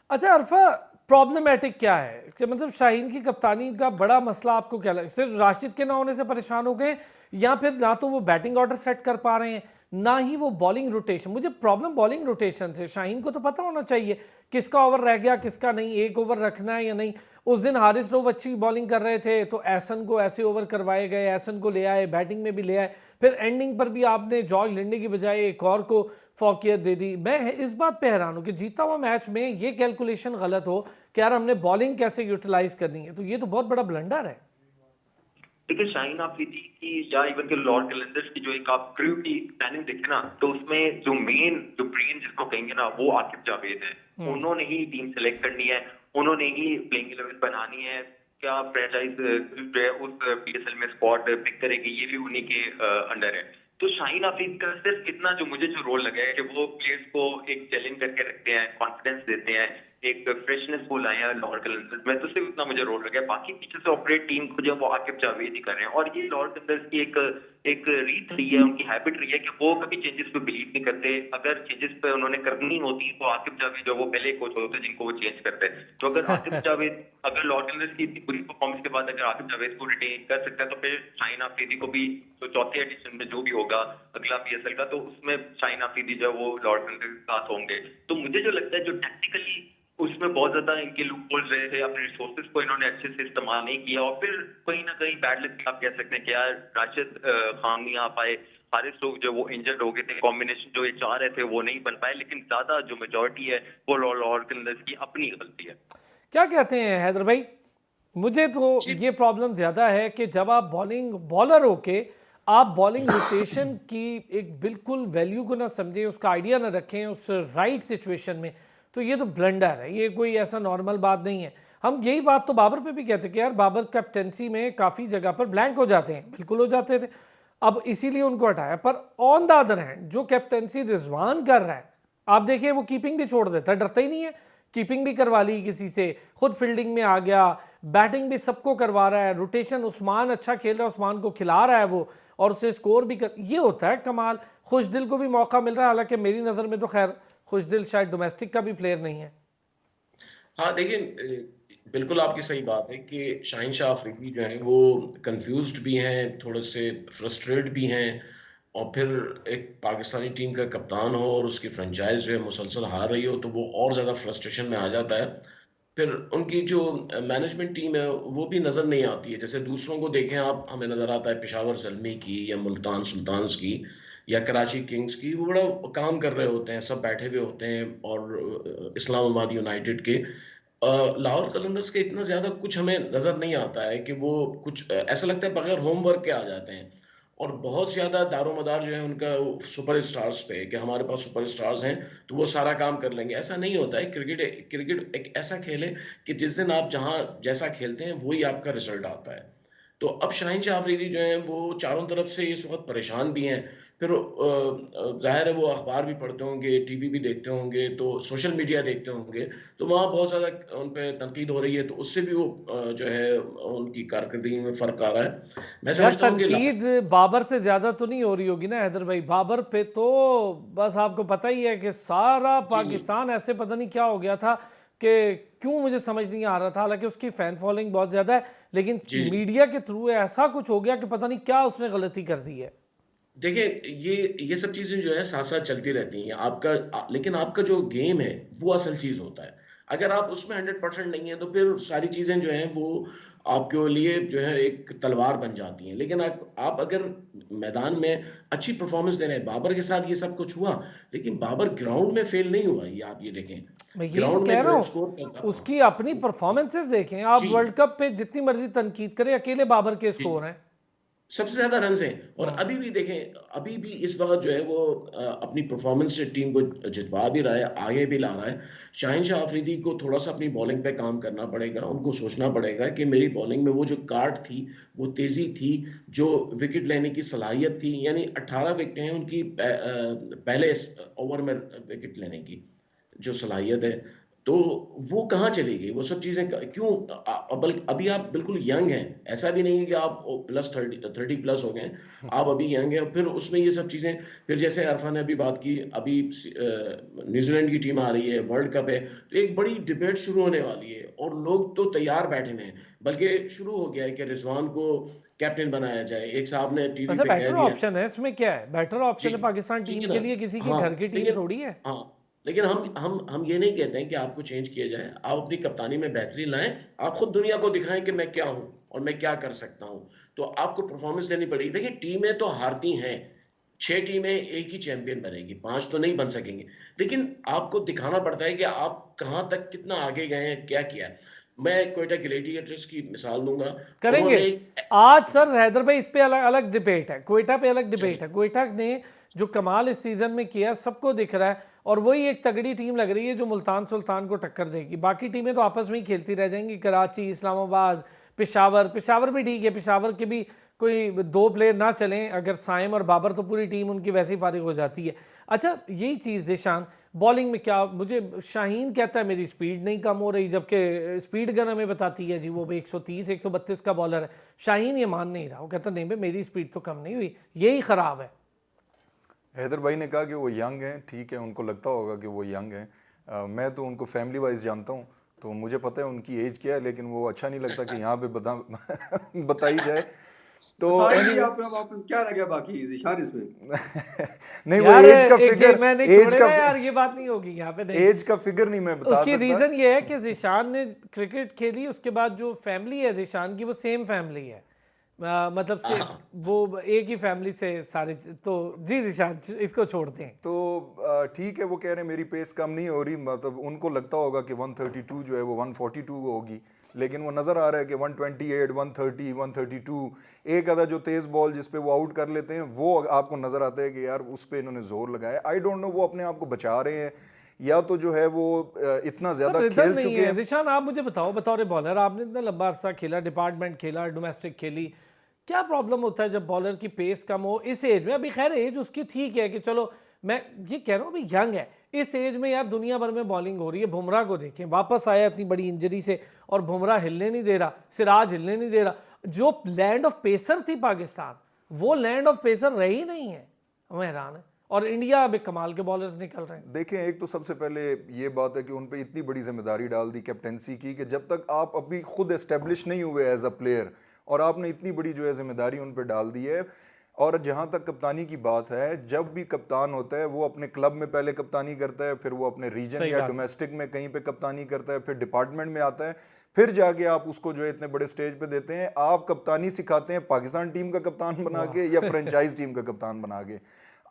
अच्छा अरफा, प्रॉब्लमेटिक क्या है कि मतलब शाहीन की कप्तानी का बड़ा मसला आपको क्या लगता है? सिर्फ राशिद के ना होने से परेशान हो गए, या फिर ना तो वो बैटिंग ऑर्डर सेट कर पा रहे हैं, ना ही वो बॉलिंग रोटेशन? मुझे प्रॉब्लम बॉलिंग रोटेशन से। शाहीन को तो पता होना चाहिए किसका ओवर रह गया किसका नहीं, एक ओवर रखना है या नहीं। उस दिन हारिस रऊफ अच्छी बॉलिंग कर रहे थे तो एहसन को ऐसे ओवर करवाए गए, एहसन को ले आए, बैटिंग में भी ले आए, फिर एंडिंग पर भी आपने जॉर्ज लिंडे की बजाय एक और को फौकियत दे दी। मैं इस बात पे हैरान हूँ कि जीता हुआ मैच में ये कैलकुलेशन गलत हो कि यार हमने बॉलिंग कैसे यूटिलाइज करनी है, तो ये तो बहुत बड़ा ब्लंडर है। देखिए, शाहीन आफरीदी की या इवन के लाहौर कलंदर्स की जो एक आप क्रू की प्लानिंग देखे ना, तो उसमें जो मेन जो ब्रेन जिसको कहेंगे ना, वो आकिब जावेद है। उन्होंने ही टीम सेलेक्ट करनी है, उन्होंने ही प्लेइंग 11 बनानी है। क्या फ्रेंचाइज जो है उस PSL में स्क्वाड पिक करेगी, ये भी उन्हीं के अंडर है। तो शाहीन आफरीदी का सिर्फ इतना जो मुझे जो रोल लगा है कि वो प्लेयर्स को एक चैलेंज करके रखते हैं, कॉन्फिडेंस देते हैं, एक फ्रेशनेस को लाए हैं लाहौर कलंदर्स में, तो सिर्फ इतना मुझे रोल लगा है। बाकी पीछे से ऑपरेट टीम को जो वो आकिब जावेद ही कर रहे हैं। और ये लाहौर कलंदर्स की एक रीत रही है, उनकी हैबिट रही है कि वो कभी चेंजेस पे बिलीव नहीं करते। अगर चेंजेस पे उन्होंने करनी होती तो आकिब जावेद जो वो पहले कोच होते जिनको वो चेंज करते। तो अगर आकिब जावेद अगर लाहौर कलंदर्स की बुरी परफॉर्मेंस के बाद अगर आकिब जावेद को रिटेन कर सकता है, तो फिर शाहीन आफरीदी को भी तो चौथे एडिशन में जो भी होगा अगला PSL का, तो उसमें शाहीन आफरीदी जो वो लाहौर कलंदर्स के साथ होंगे। तो मुझे जो लगता है जो टैक्टिकली उसमें बहुत ज्यादा इनके लूप होल्स रहे थे, अपने रिसोर्सेज को इन्होंने अच्छे से इस्तेमाल नहीं किया, और फिर कहीं ना कहीं बैड लक आप कह सकते हैं कि यार राशिद खान नहीं आ पाए, हारिस रऊफ जो वो इंजर्ड हो गए थे, कॉम्बिनेशन जो ये चाह रहे थे वो नहीं बन पाए। लेकिन ज्यादा जो मेजोरिटी है वो लाहौर कलंदर्स की अपनी गलती है। क्या कहते हैं हैदर भाई? मुझे तो ये प्रॉब्लम ज़्यादा है कि जब आप बॉलर होके आप बॉलिंग रोटेशन की एक बिल्कुल वैल्यू को ना समझें, उसका आइडिया ना रखें उस राइट सिचुएशन में, तो ये तो ब्लंडर है, ये कोई ऐसा नॉर्मल बात नहीं है। हम यही बात तो बाबर पे भी कहते हैं कि यार बाबर कैप्टेंसी में काफ़ी जगह पर ब्लैंक हो जाते हैं, बिल्कुल हो जाते थे, अब इसीलिए उनको हटाया। पर ऑन द अदर हैंड जो कैप्टेंसी रिजवान कर रहा है, आप देखिए वो कीपिंग भी छोड़ देता है, डरता ही नहीं है, कीपिंग भी करवा ली किसी से, खुद फील्डिंग में आ गया, बैटिंग भी सबको करवा रहा है, रोटेशन उस्मान अच्छा खेल रहा है, उस्मान को खिला रहा है वो, और उसे स्कोर भी कर, ये होता है कमाल। खुशदिल को भी मौका मिल रहा है, हालांकि मेरी नज़र में तो खैर खुशदिल शायद डोमेस्टिक का भी प्लेयर नहीं है। हाँ देखिए, बिल्कुल आपकी सही बात है कि शाहीन शाह अफरीदी जो है वो कंफ्यूज्ड भी हैं, थोड़े से फ्रस्ट्रेट भी हैं, और फिर एक पाकिस्तानी टीम का कप्तान हो और उसकी फ्रेंचाइज जो है मुसलसल हार रही हो, तो वो और ज़्यादा फ्रस्ट्रेशन में आ जाता है। फिर उनकी जो मैनेजमेंट टीम है वो भी नज़र नहीं आती है। जैसे दूसरों को देखें आप, हमें नज़र आता है पेशावर ज़ल्मी की या मुल्तान सुल्तान्स की या कराची किंग्स की, वो बड़ा काम कर रहे होते हैं, सब बैठे हुए होते हैं, और इस्लामाबाद यूनाइटेड के लाहौर कलंदर्स के इतना ज़्यादा कुछ हमें नज़र नहीं आता है कि वो कुछ ऐसा लगता है बगैर होमवर्क के आ जाते हैं। और बहुत ज़्यादा दारोमदार जो है उनका सुपर स्टार्स पे, कि हमारे पास सुपर स्टार्स हैं तो वो सारा काम कर लेंगे। ऐसा नहीं होता है। क्रिकेट एक ऐसा खेल है कि जिस दिन आप जहाँ जैसा खेलते हैं वही आपका रिजल्ट आता है। तो अब शाहीन शाह अफरीदी जो हैं वो चारों तरफ से इस वक्त परेशान भी हैं। फिर जाहिर है वो अखबार भी पढ़ते होंगे, टीवी भी देखते होंगे, तो सोशल मीडिया देखते होंगे, तो वहाँ बहुत ज़्यादा उन पर तनकीद हो रही है, तो उससे भी वो जो है उनकी कारकर्दगी में फ़र्क आ रहा है। मैं यार समझता हूँ कि तनकीद बाबर से ज़्यादा तो नहीं हो रही होगी ना हैदर भाई? बाबर पे तो बस आपको पता ही है कि सारा जी जी पाकिस्तान ऐसे पता नहीं क्या हो गया था कि क्यों मुझे समझ नहीं आ रहा था। हालांकि उसकी फैन फॉलोइंग बहुत ज़्यादा है, लेकिन जी, जी। मीडिया के थ्रू ऐसा कुछ हो गया कि पता नहीं क्या उसने गलती कर दी है। देखिए, ये सब चीज़ें जो है साथ-साथ चलती रहती हैं। लेकिन आपका जो गेम है, वो असल चीज़ होता है। अगर आप उसमें 100% नहीं है, तो फिर सारी चीज़ें जो हैं, वो आपके लिए जो है एक तलवार बन जाती हैं। लेकिन आप अगर मैदान में अच्छी परफ़ॉर्मेंस दे रहे हैं, बाबर के साथ ये सब कुछ हुआ, लेकिन बाबर ग्राउंड में फ़ेल नहीं हुआ, ये आप ये देखें। मैं यही तो ग्राउंड में कह जो रहा है हूँ, स्कोर करता उसकी अपनी परफॉर्मेंसेस देखें आप, जी, वर्ल्ड कप पे जितनी मर्जी तनकीद करें, अकेले बाबर के जी। स्कोर हैं। सबसे ज़्यादा रन्स हैं और हाँ। अभी भी देखें, अभी भी इस बार जो है वो अपनी परफ़ॉर्मेंस से टीम को जितवा भी रहा है, आगे भी ला रहा है। शाहिन शाह अफरीदी को थोड़ा-सा अपनी बॉलिंग पे काम करना पड़ेगा, उनको सोचना पड़ेगा कि मेरी बॉलिंग में वो जो काट थी, वो तेज़ी थी, जो विकेट लेने की सलाहियत थी, यानी 18 विकेटें हैं उनकी पहले ओवर में विकेट लेने की जो सलाहियत है, तो वो कहाँ चली गई? वो सब चीज़ें क क्यों अभी आप बिल्कुल यंग हैं, ऐसा भी नहीं है कि आप प्लस 30 प्लस हो गए हैं, आप अभी यंग हैं, फिर उसमें ये सब चीज़ें फिर जैसे अरफा ने अभी बात की, अभी न्यूज़ीलैंड की टीम आ रही है, वर्ल्ड कप है, तो एक बड़ी डिबेट शुरू होने वाली है और लोग तो तैयार बैठे हुए हैं, बल्कि शुरू हो गया है कि रिज़वान को कैप्टन बनाया जाए। एक साहब ने टीवी वैसे पे कह बेटर दिया ऑप्शन है, इसमें क्या है, बेटर जी, ऑप्शन है पाकिस्तान ठीक टीम है के ना? लिए, किसी की घर हाँ, की टीम थोड़ी है। लेकिन हम ये नहीं कहते हैं कि आपको चेंज किया जाए। आप अपनी कप्तानी में बेहतरी लाएँ, आप खुद दुनिया को दिखाएँ कि मैं क्या हूँ और मैं क्या कर सकता हूँ। तो आपको परफॉर्मेंस देनी पड़ेगी। देखिए, टीमें तो हारती हैं, 6 टीमें एक ही चैंपियन बनेगी, 5 तो नहीं बन सकेंगे। लेकिन आपको दिखाना पड़ता है कि आप कहाँ तक कितना आगे गए हैं, क्या किया है। मैं क्वेटा ग्लैडिएटर्स की मिसाल दूँगा। करेंगे उन्होंने आज सर। जी, हैदर भाई, इस पे अलग अलग डिबेट है, क्वेटा पे अलग डिबेट चलिए। है। क्वेटा ने जो कमाल इस सीजन में किया सबको दिख रहा है, और वही एक तगड़ी टीम लग रही है जो मुल्तान सुल्तान को टक्कर देगी। बाकी टीमें तो आपस में ही खेलती रह जाएंगी, कराची, इस्लामाबाद, पेशावर भी ठीक है। पेशावर के भी कोई 2 प्लेयर ना चलें अगर साइम और बाबर, तो पूरी टीम उनकी वैसे ही फारिग हो जाती है। अच्छा, यही चीज़ जिशान, बॉलिंग में क्या, मुझे शाहीन कहता है मेरी स्पीड नहीं कम हो रही, जबकि स्पीड गन हमें बताती है जी वो 130 132 का बॉलर है। शाहीन ये मान नहीं रहा, वो कहता नहीं भाई मेरी स्पीड तो कम नहीं हुई, यही ख़राब है। हैदर भाई ने कहा कि वो यंग हैं, ठीक है, उनको लगता होगा कि वो यंग हैं। मैं तो उनको फैमिली वाइज जानता हूँ, तो मुझे पता है उनकी एज क्या है, लेकिन वो अच्छा नहीं लगता कि यहाँ पे बताई जाए। तो बताइए एनीवे आप क्या रह गया बाकी निशान इसमें? नहीं, वो यार एज का एक फिगर, मैं नहीं एज छोड़े का ना यार, ये बात नहीं होगी यहाँ पे, नहीं। एज का फिगर नहीं मैं बता उसकी सकता। रीज़न ये है कि जिशान ने क्रिकेट खेली, उसके बाद जो फैमिली है जिशान की वो सेम फैमिली है। मतलब से हाँ, वो एक ही फैमिली से सारे, तो जी जिशान इसको छोड़ते हैं। तो ठीक है, वो कह रहे हैं मेरी पेस कम नहीं हो रही, मतलब उनको लगता होगा कि 132 जो है वो 142 होगी, लेकिन वो नज़र आ रहा है कि 128 130 132, एक आधा जो तेज़ बॉल जिस पे वो आउट कर लेते हैं वो आपको नज़र आता है कि यार उस पे इन्होंने जोर लगाया। आई डोंट नो वो अपने आप को बचा रहे हैं या तो जो है वो इतना ज़्यादा सर इधर खेल नहीं चुके है हैं। जिशान, आप मुझे बताओ, बतौर बॉलर आपने इतना लंबा अरसा खेला, डिपार्टमेंट खेला, डोमेस्टिक खेली, क्या प्रॉब्लम होता है जब बॉलर की पेस कम हो इस एज में? अभी खैर एज उसकी ठीक है कि चलो, मैं ये कह रहा हूँ अभी यंग है, इस एज में यार दुनिया भर में बॉलिंग हो रही है। बुमराह को देखें, वापस आया इतनी बड़ी इंजरी से और बुमराह हिलने नहीं दे रहा, सिराज हिलने नहीं दे रहा। जो लैंड ऑफ पेसर थी पाकिस्तान, वो लैंड ऑफ पेसर रही नहीं है। मैं हैरान है। और इंडिया अभी कमाल के बॉलर्स निकल रहे हैं। देखें, एक तो सबसे पहले ये बात है कि उन पे इतनी बड़ी जिम्मेदारी डाल दी कैप्टेंसी की कि जब तक आप अभी खुद एस्टेब्लिश नहीं हुए एज अ प्लेयर, और आपने इतनी बड़ी जो है जिम्मेदारी उन पे डाल दी है। और जहाँ तक कप्तानी की बात है, जब भी कप्तान होता है वो अपने क्लब में पहले कप्तानी करता है, फिर वो अपने रीजन सही या बात है। डोमेस्टिक में कहीं पे कप्तानी करता है, फिर डिपार्टमेंट में आता है, फिर जाके आप उसको जो है इतने बड़े स्टेज पे देते हैं। आप कप्तानी सिखाते हैं पाकिस्तान टीम का कप्तान बना के या फ्रेंचाइज टीम का कप्तान बना के।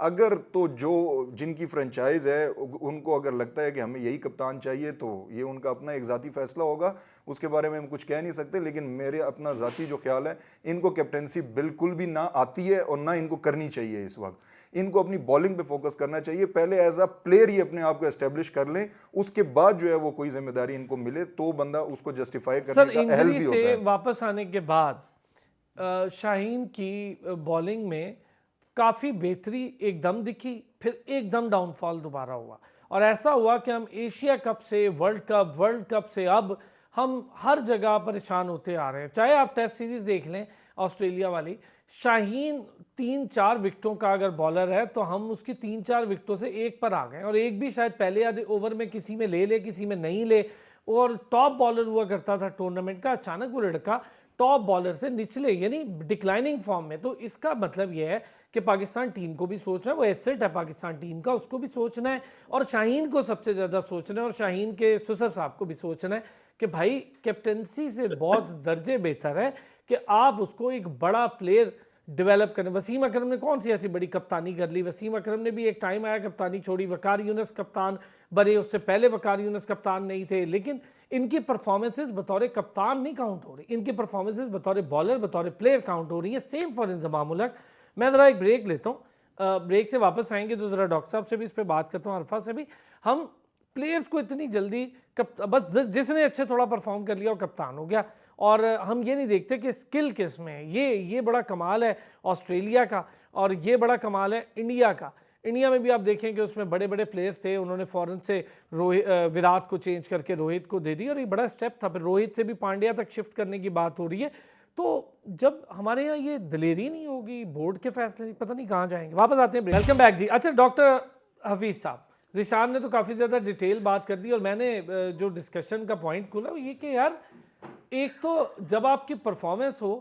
अगर तो जो जिनकी फ्रेंचाइज है उनको अगर लगता है कि हमें यही कप्तान चाहिए, तो ये उनका अपना एक ज़ाती फैसला होगा, उसके बारे में हम कुछ कह नहीं सकते। लेकिन मेरे अपना ज़ाती जो ख्याल है, इनको कैप्टेंसी बिल्कुल भी ना आती है और ना इनको करनी चाहिए। इस वक्त इनको अपनी बॉलिंग पे फोकस करना चाहिए। पहले एज अ प्लेयर ही अपने आप को एस्टेब्लिश कर लें, उसके बाद जो है वो कोई जिम्मेदारी इनको मिले तो बंदा उसको जस्टिफाई सर करने का अहल इंजरी भी से होता है। वापस आने के बाद शाहीन की बॉलिंग में काफ़ी बेहतरी एकदम दिखी, फिर एकदम डाउनफॉल दोबारा हुआ। और ऐसा हुआ कि हम एशिया कप से वर्ल्ड कप से अब हम हर जगह परेशान होते आ रहे हैं। चाहे आप टेस्ट सीरीज़ देख लें ऑस्ट्रेलिया वाली, शाहीन 3-4 विकेटों का अगर बॉलर है तो हम उसकी 3-4 विकेटों से एक पर आ गए, और एक भी शायद पहले आधे ओवर में किसी में ले किसी में नहीं ले। और टॉप बॉलर हुआ करता था टूर्नामेंट का, अचानक वो लड़का टॉप बॉलर से निचले यानी डिक्लाइनिंग फॉर्म में। तो इसका मतलब यह है कि पाकिस्तान टीम को भी सोचना है, वो एसेट है पाकिस्तान टीम का, उसको भी सोचना है, और शाहीन को सबसे ज़्यादा सोचना है, और शाहीन के सुसर साहब को भी सोचना है कि भाई कैप्टनसी से बहुत दर्जे बेहतर है कि आप उसको एक बड़ा प्लेयर डेवलप करें। वसीम अकरम ने कौन सी ऐसी बड़ी कप्तानी कर ली? वसीम अकरम ने भी एक टाइम आया कप्तानी छोड़ी, वकार यूनुस कप्तान बने, उससे पहले वकार यूनुस कप्तान नहीं थे, लेकिन इनकी परफॉर्मेंसेज बतौर कप्तान नहीं काउंट हो रही, इनकी परफॉर्मेंसेज बतौर बॉलर बतौर प्लेयर काउंट हो रही है। Same for Inzamam ul Haq. मैं ज़रा एक ब्रेक लेता हूँ, ब्रेक से वापस आएंगे तो ज़रा डॉक्टर साहब से भी इस पर बात करता हूँ, अरफा से भी। हम प्लेयर्स को इतनी जल्दी बस जिसने अच्छे थोड़ा परफॉर्म कर लिया वो कप्तान हो गया, और हम ये नहीं देखते कि स्किल किस में है। ये बड़ा कमाल है ऑस्ट्रेलिया का, और ये बड़ा कमाल है इंडिया का। इंडिया में भी आप देखें कि उसमें बड़े बड़े प्लेयर्स थे, उन्होंने फ़ौरन से विराट को चेंज करके रोहित को दे दी, और ये बड़ा स्टेप था। फिर रोहित से भी पांड्या तक शिफ्ट करने की बात हो रही है। तो जब हमारे यहाँ ये दिलेरी नहीं होगी, बोर्ड के फैसले पता नहीं कहाँ जाएंगे। वापस आते हैं, वेलकम बैक जी। अच्छा डॉक्टर हफीज़ साहब, रिशान ने तो काफ़ी ज़्यादा डिटेल बात कर दी, और मैंने जो डिस्कशन का पॉइंट खोला वो ये कि यार एक तो जब आपकी परफॉर्मेंस हो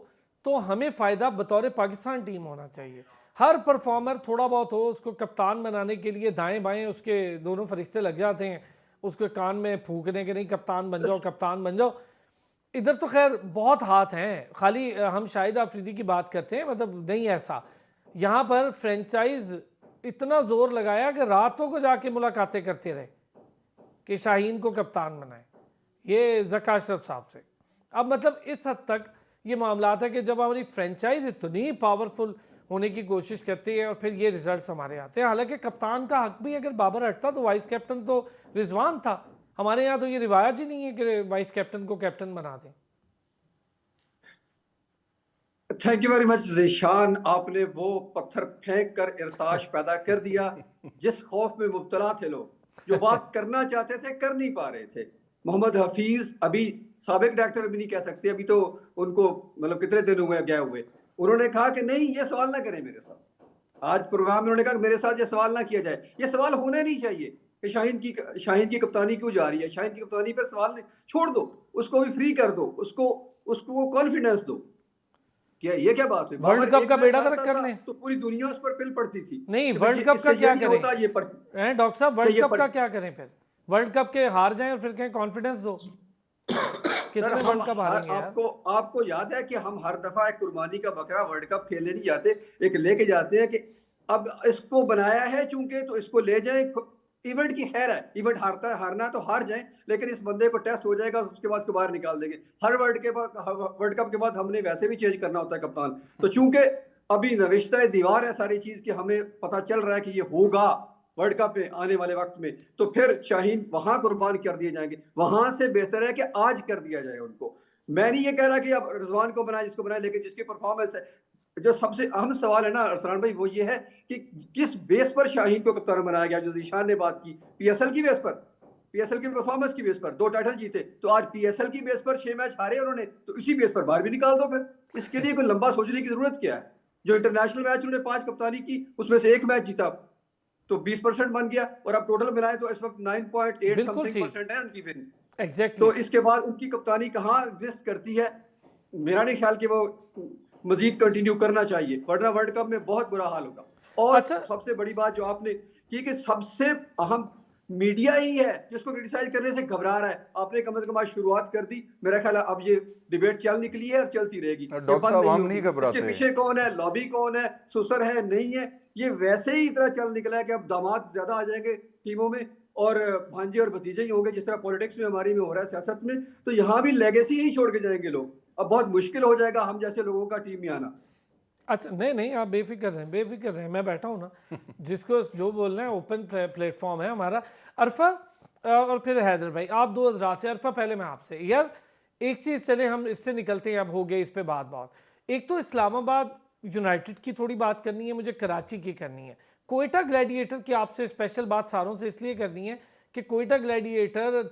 तो हमें फ़ायदा बतौर पाकिस्तान टीम होना चाहिए। हर परफॉर्मर थोड़ा बहुत हो, उसको कप्तान बनाने के लिए दाएं बाएं उसके दोनों फरिश्ते लग जाते हैं, उसके कान में फूकने के नहीं कप्तान बन जाओ कप्तान बन जाओ। इधर तो खैर बहुत हाथ हैं, खाली हम शाहिद आफरीदी की बात करते हैं, मतलब नहीं ऐसा। यहाँ पर फ्रेंचाइज इतना जोर लगाया कि रातों को जाके मुलाकातें करते रहे कि शाहीन को कप्तान बनाए, ये ज़का अशरफ साहब से। अब मतलब इस हद तक ये मामला है कि जब हमारी फ्रेंचाइज इतनी पावरफुल होने की कोशिश करती है और फिर ये रिजल्ट्स हमारे आते हैं। हालांकि कप्तान का हक भी अगर बाबर हटता तो वाइस कैप्टन तो रिजवान था, हमारे यहाँ तो ये रिवायत ही नहीं है कि वाइस कैप्टन को कैप्टन बना दें। Thank you very much Zeeshan, आपने वो पत्थर फेंक कर इरताश पैदा कर दिया जिस खौफ में मुब्तला थे लोग, जो बात करना चाहते थे कर नहीं पा रहे थे। मोहम्मद हफीज अभी साबिक डायरेक्टर भी नहीं कह सकते, अभी तो उनको मतलब कितने दिन हुए गए हुए। उन्होंने कहा कि नहीं ये सवाल ना करें मेरे साथ। आज प्रोग्राम में उन्होंने कहा कि मेरे साथ ये सवाल ना किया जाए, ये सवाल होने नहीं चाहिए कि शाहीन की कप्तानी क्यों जा रही है। शाहीन की कप्तानी पे सवाल छोड़ दो, उसको भी फ्री कर दो, उसको कॉन्फिडेंस दो। क्या ये क्या बात है? वर्ल्ड कप का बेड़ा गर्क कर लें तो पूरी दुनिया उस पर पिल पड़ती थी। नहीं, वर्ल्ड कप का क्या करें डॉक्टर साहब? वर्ल्ड कप का क्या करें फिर? वर्ल्ड कप के हार जाएं और फिर कहें कॉन्फिडेंस दो? कितने वर्ल्ड कप हारेंगे यार? आपको याद है कि हम हर दफा एक कुर्बानी का बकरा वर्ल्ड कप खेलने नहीं जाते, एक लेके जाते हैं कि अब इसको बनाया है चूंकि तो इसको ले जाए। इवेंट की खैर है, इवेंट हारना है तो हार जाए, लेकिन इस बंदे को टेस्ट हो जाएगा, उसके बाद उसको बाहर निकाल देंगे। हर वर्ल्ड कप के बाद हमने वैसे भी चेंज करना होता है कप्तान। तो चूंकि अभी नविश्ता दीवार है सारी चीज की, हमें पता चल रहा है कि ये होगा वर्ल्ड कप में आने वाले वक्त में, तो फिर शाहीन वहां कुर्बान कर दिए जाएंगे। वहां से बेहतर है कि आज कर दिया जाए उनको। मैं नहीं ये कह रहा कि अब रिजवान को बनाए जिसको बनाए, लेकिन जिसकी परफॉर्मेंस है, जो सबसे अहम सवाल है ना अरसलान भाई, वो ये है कि किस बेस पर शाहीन को कप्तान बनाया गया। जो ज़ीशान ने बात की पीएसएल की बेस पर, पीएसएल की परफॉर्मेंस की बेस पर 2 टाइटल जीते, तो आज पीएसएल की बेस पर 6 मैच हारे उन्होंने, तो इसी बेस पर बाहर भी निकाल दो। फिर इसके लिए कोई लंबा सोचने की जरूरत क्या है? जो इंटरनेशनल मैच उन्होंने 5 कप्तानी की, उसमें से 1 मैच जीता तो 20% बन गया, और अब टोटल मिलाए तो इस वक्त 9.8 समथिंग % है उनकी विन। Exactly. तो इसके बाद उनकी कप्तानी कहाँ एग्जिस्ट करती है? मेरा नहीं ख्याल कि वो मजीद कंटिन्यू करना चाहिए, वरना वर्ल्ड कप में बहुत बुरा हाल होगा। और अच्छा, सबसे बड़ी बात जो आपने की कि सबसे अहम मीडिया ही है जिसको क्रिटिसाइज करने से घबरा रहा है। आपने कम से कम आज शुरुआत कर दी, मेरा ख्याल है अब ये डिबेट चल निकली है और चलती रहेगी। डॉक्टर साहब हम नहीं घबराते। इसके पीछे कौन है, लॉबी कौन है, सुसर है नहीं है, ये वैसे ही इतना चल निकला है कि अब दामाद ज्यादा आ जाएंगे टीमों में और भांजे और भतीजे ही होंगे, जिस तरह पॉलिटिक्स में हमारी में हो रहा है, सियासत में। तो यहाँ भी लेगेसी ही छोड़ के जाएंगे लोग। अब बहुत मुश्किल हो जाएगा हम जैसे लोगों का टीम में आना। अच्छा नहीं आप बेफिक्र रहें, मैं बैठा हूँ ना। जिसको जो बोलना है, ओपन प्लेटफॉर्म है हमारा। अरफा और फिर हैदर भाई, आप 2 हज़रात से। अरफा पहले मैं आपसे, यार एक चीज़, चले हम इससे निकलते हैं, अब हो गए इस पे बात। एक तो इस्लामाबाद यूनाइटेड की थोड़ी बात करनी है, मुझे कराची की करनी है। कोयटा ग्लैडिएटर की आपसे स्पेशल बात सारों से इसलिए करनी है कि कोयटा ग्लैडिएटर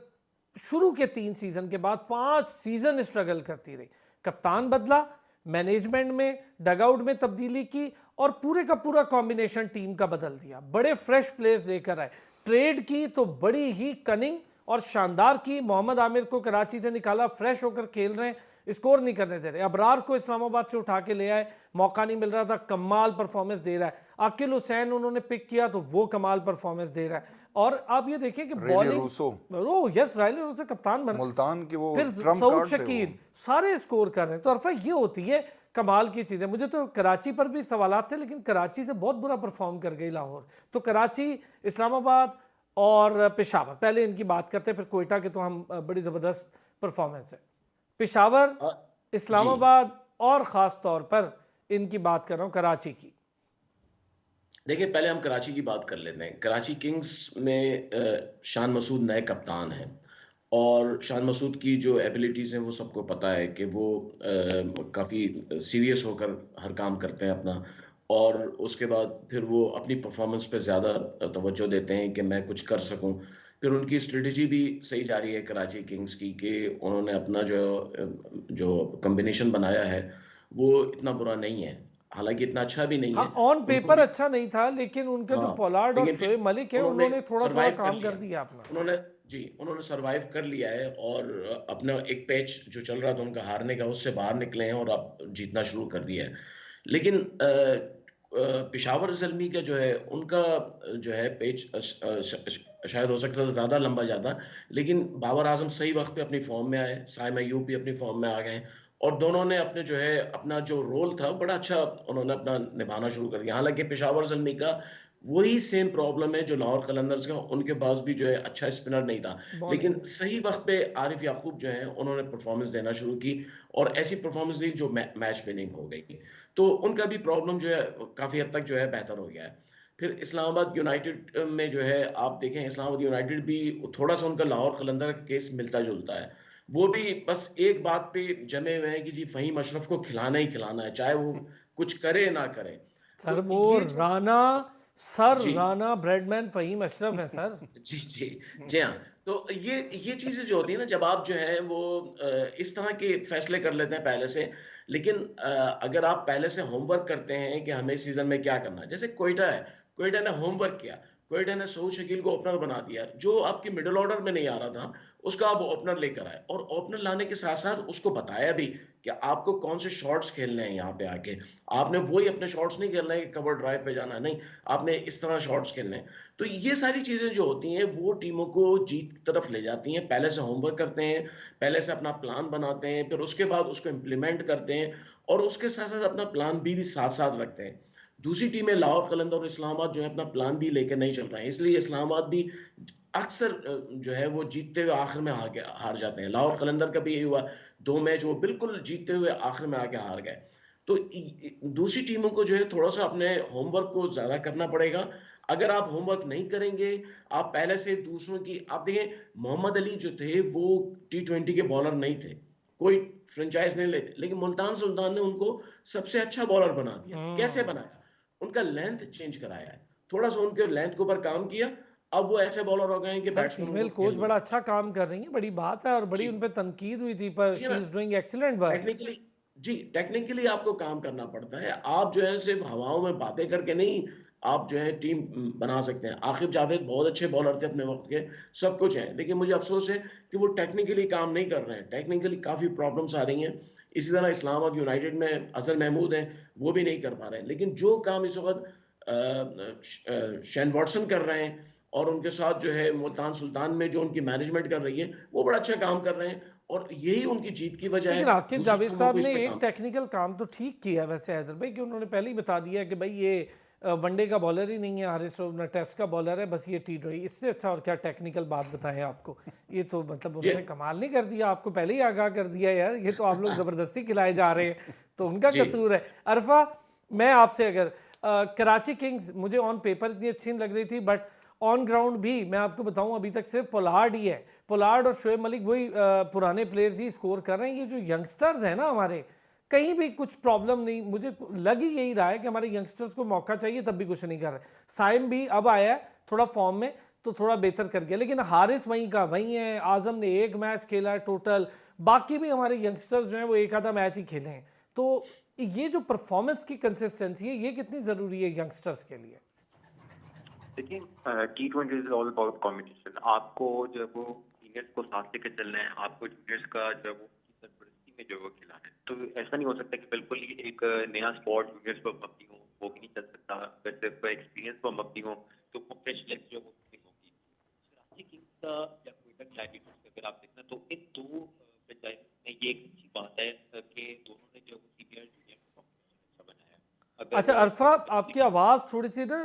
शुरू के 3 सीज़न के बाद 5 सीज़न स्ट्रगल करती रही। कप्तान बदला, मैनेजमेंट में डगआउट में तब्दीली की, और पूरे का पूरा कॉम्बिनेशन टीम का बदल दिया। बड़े फ्रेश प्लेयर्स लेकर आए, ट्रेड की तो बड़ी ही कनिंग और शानदार की। मोहम्मद आमिर को कराची से निकाला, फ्रेश होकर खेल रहे हैं, स्कोर नहीं करने दे रहे। अबरार को इस्लामाबाद से उठा के ले आए, मौका नहीं मिल रहा था, कमाल परफॉर्मेंस दे रहा है। अकील हुसैन उन्होंने पिक किया तो वो कमाल परफॉर्मेंस दे रहा है। और आप ये देखिए कि बॉलिंग, यस राइले रूसो कप्तान बना, मुल्तान के वो फिर ट्रम्प सऊद कार्ड थे शकील, सारे स्कोर कर रहे हैं। तो अरफा ये होती है कमाल की चीज़ है। मुझे तो कराची पर भी सवालात थे, लेकिन कराची से बहुत बुरा परफॉर्म कर गई लाहौर। तो कराची, इस्लामाबाद और पेशावर, पहले इनकी बात करते हैं, फिर कोयटा के तो हम बड़ी ज़बरदस्त परफॉर्मेंस है। पेशावर, इस्लामाबाद और ख़ास तौर पर इनकी बात कर रहा हूँ, कराची की। देखिए, पहले हम कराची की बात कर लेते हैं। कराची किंग्स में शान मसूद नए कप्तान हैं और शान मसूद की जो एबिलिटीज़ हैं वो सबको पता है कि वो काफ़ी सीरियस होकर हर काम करते हैं अपना, और उसके बाद फिर वो अपनी परफॉर्मेंस पे ज़्यादा तवज्जो देते हैं कि मैं कुछ कर सकूं। फिर उनकी स्ट्रेटजी भी सही जा रही है कराची किंग्स की, कि उन्होंने अपना जो कॉम्बिनेशन बनाया है वो इतना बुरा नहीं है, हालांकि इतना अच्छा भी नहीं हाँ, है। ऑन उनको पेपर अच्छा नहीं था, लेकिन उनका जो हाँ, पोलार्ड और लेकिन फिर शोएब मलिक है, उन्होंने उन्होंने थोड़ा थोड़ा सरवाइव कर काम लिया। कर दिया अपना। उन्होंने सरवाइव कर लिया है और अपना एक पैच जो चल रहा था उनका हारने का, उससे बाहर निकले हैं और अब जीतना शुरू कर दिया है। लेकिन पेशावर ज़ल्मी का जो है, उनका जो है पेच शायद हो सकता था ज़्यादा लंबा जाता, लेकिन बाबर आजम सही वक्त पे अपनी फॉर्म में आए, साइम अय्यूब भी अपनी फॉर्म में आ गए और दोनों ने अपने जो है अपना जो रोल था बड़ा अच्छा उन्होंने अपना निभाना शुरू कर दिया। हालांकि पेशावर ज़ल्मी का वही सेम प्रॉब्लम है जो लाहौर कलंदर्स का, उनके पास भी जो है अच्छा स्पिनर नहीं था, लेकिन सही वक्त पे आरिफ याकूब जो है उन्होंने परफॉर्मेंस देना शुरू की और ऐसी परफॉर्मेंस दी जो मैच विनिंग हो गई। तो उनका भी प्रॉब्लम जो है काफी हद तक जो है बेहतर हो गया है। फिर इस्लामाबाद यूनाइटेड में जो है आप देखें, इस्लामाबाद यूनाइटेड भी थोड़ा सा उनका लाहौर कलंदर का केस मिलता जुलता है। वो भी बस एक बात पे जमे हुए हैं कि जी फ़हीम अशरफ को खिलाना ही खिलाना है, चाहे वो कुछ करे ना करे। सर तो वो ये जो राना, सर जी राना ब्रेडमैन फ़हीम अशरफ है सर। जी, जी। जी हाँ, तो ये चीज़ें जो होती है ना, जब आप जो है वो इस तरह के फैसले कर लेते हैं पहले से, लेकिन अगर आप पहले से होमवर्क करते हैं कि हमें सीज़न में क्या करना है, जैसे क्वेटा है, क्वेटा ने होमवर्क किया, क्वेटा ने सऊद शकील को ओपनर बना दिया, जो आपकी मिडल ऑर्डर में नहीं आ रहा था, उसका आप ओपनर लेकर आए और ओपनर लाने के साथ-साथ उसको बताया भी कि आपको कौन से शॉट्स खेलने हैं यहाँ पे आके। आपने वही अपने शॉट्स नहीं खेलना है कि कवर ड्राइव पे जाना है, नहीं, आपने इस तरह शॉट्स खेलने हैं। तो ये सारी चीज़ें जो होती हैं वो टीमों को जीत की तरफ ले जाती हैं। पहले से होमवर्क करते हैं, पहले से अपना प्लान बनाते हैं, फिर उसके बाद उसको इम्प्लीमेंट करते हैं और उसके साथ-साथ अपना प्लान बी भी साथ-साथ रखते हैं। दूसरी टीमें लाहौर कलंदर और इस्लामाबाद जो है अपना प्लान बी लेके नहीं चल रहे हैं। इसलिए इस्लामाबाद भी अक्सर जो है वो जीतते हुए आखिर में आके हार जाते हैं। लाहौर कलंदर का भी यही हुआ, 2 मैच वो बिल्कुल जीतते हुए आखिर में आके हार गए। तो दूसरी टीमों को जो है थोड़ा-सा अपने होमवर्क को ज़्यादा करना पड़ेगा। अगर आप होमवर्क नहीं करेंगे, आप पहले से दूसरों की, आप देखें मोहम्मद अली जो थे वो T20 के बॉलर नहीं थे, कोई फ्रेंचाइज नहीं लेते, लेकिन मुल्तान सुल्तान ने उनको सबसे अच्छा बॉलर बना दिया। कैसे बनाया? उनका लेंथ चेंज कराया है, थोड़ा सा उनके लेंथ के ऊपर काम किया, अब वो ऐसे बॉलर हो गए हैं कि सर बैट्समैन फीमेल उनको कोच खेल बड़ा अच्छा काम कर रही है, बड़ी बात है, और बड़ी जी। उन पे तनकीद हुई थी, पर देखिए शी ना, is doing excellent work. Technically जी, टेक्निकली आपको काम करना पड़ता है। आप जो है सिर्फ हवाओं में बातें करके नहीं, आप जो है टीम बना सकते हैं। आकिब जावेद बहुत अच्छे बॉलर थे अपने वक्त के, सब कुछ है, लेकिन मुझे अफसोस है कि वो टेक्निकली काम नहीं कर रहे हैं। टेक्निकली काफ़ी प्रॉब्लम्स आ रही हैं। इसी तरह इस्लामाबाद यूनाइटेड में अजहर महमूद हैं, वो भी नहीं कर पा रहे हैं। लेकिन जो काम इस वक्त शेन वॉटसन कर रहे हैं और उनके साथ जो है मुल्तान सुल्तान में जो उनकी मैनेजमेंट कर रही है, वो बड़ा अच्छा काम कर रहे हैं और यही उनकी जीत की वजह है। लेकिन आकिब दूसरी जावेद टीमों साहब को इस ने पे एक काम टेक्निकल काम तो ठीक किया है वैसे हैदर भाई, कि उन्होंने पहले ही बता दिया कि भाई ये वनडे का बॉलर ही नहीं है, हारिस रऊफ टेस्ट का बॉलर है, बस ये T20। इससे अच्छा और क्या टेक्निकल बात बताएं आपको। ये तो मतलब उन्होंने कमाल नहीं कर दिया, आपको पहले ही आगाह कर दिया यार, ये तो आप लोग ज़बरदस्ती खिलाए जा रहे हैं, तो उनका कसूर है। अरफा, मैं आपसे अगर कराची किंग्स मुझे ऑन पेपर इतनी अच्छी नहीं लग रही थी, बट ऑन ग्राउंड भी मैं आपको बताऊं अभी तक सिर्फ पोलार्ड ही है, पोलार्ड और शोएब मलिक वही पुराने प्लेयर्स ही स्कोर कर रहे हैं। ये जो यंगस्टर्स हैं ना हमारे, कहीं भी कुछ प्रॉब्लम नहीं, मुझे लग ही यही रहा है कि हमारे यंगस्टर्स को मौका चाहिए, तब भी कुछ नहीं कर रहे। साइम भी अब आया है थोड़ा फॉर्म में, तो थोड़ा बेहतर कर गया, लेकिन हारिस वहीं का वहीं है। आजम ने एक मैच खेला है टोटल, बाकी भी हमारे यंगस्टर्स जो हैं वो एक आधा मैच ही खेले हैं। तो ये जो परफॉर्मेंस की कंसिस्टेंसी है, ये कितनी ज़रूरी है यंगस्टर्स के लिए? देखिए, T20 is all about combination. आपको जब वो सीनियर्स को साथ लेके चलना है, आपको जूनियर्स का जो है वो सरपरस्ती में जो है वो खिलाना है। तो ऐसा नहीं हो सकता कि बिल्कुल ही एक नया स्पॉट जूनियर्स पर मबनी हो, वो भी नहीं चल सकता। अगर सिर्फ एक्सपीरियंस पर मबनी हो तो वो फ्रेश लेग जो है वो नहीं होगी। कराची किंग्स का या कोयटा ग्लैडिएटर्स का अगर आप देखना तो इन दो फ्रेंचाइजीज में ये एक अच्छी बात है कि दोनों ने जो है वो सीनियर जूनियर का कॉम्बिनेशन अच्छा बनाया है। अच्छा अरफा, आपकी आवाज़ थोड़ी सी ना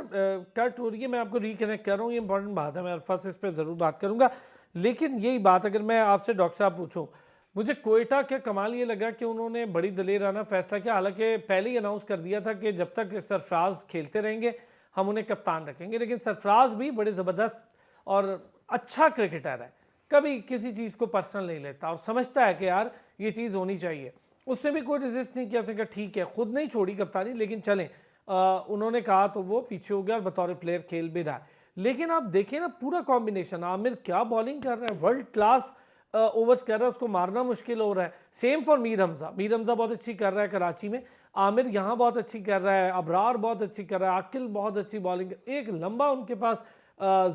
कट हो रही है, मैं आपको रिकनेक्ट कर रहा हूँ, ये इंपॉर्टेंट बात है, मैं अरफा से इस पर ज़रूर बात करूँगा। लेकिन यही बात अगर मैं आपसे डॉक्टर साहब पूछूँ, मुझे कोयटा का कमाल ये लगा कि उन्होंने बड़ी दलेराना फैसला किया, हालांकि पहले ही अनाउंस कर दिया था कि जब तक सरफराज खेलते रहेंगे हम उन्हें कप्तान रखेंगे, लेकिन सरफराज भी बड़े ज़बरदस्त और अच्छा क्रिकेटर है, कभी किसी चीज़ को पर्सनल नहीं लेता और समझता है कि यार ये चीज़ होनी चाहिए। उसने भी कोई रेजिस्ट नहीं किया, उसने कहा ठीक है, खुद नहीं छोड़ी कप्तानी, लेकिन चलें उन्होंने कहा तो वो पीछे हो गया और बतौर प्लेयर खेल भी रहा है। लेकिन आप देखें ना पूरा कॉम्बिनेशन, आमिर क्या बॉलिंग कर रहा है, वर्ल्ड क्लास ओवर्स कर रहा है, उसको मारना मुश्किल हो रहा है। सेम फॉर मीर हमजा, मीर हमजा बहुत अच्छी कर रहा है कराची में, आमिर यहाँ बहुत अच्छी कर रहा है, अबरार बहुत अच्छी कर रहा है, आकिल बहुत अच्छी बॉलिंग, एक लंबा उनके पास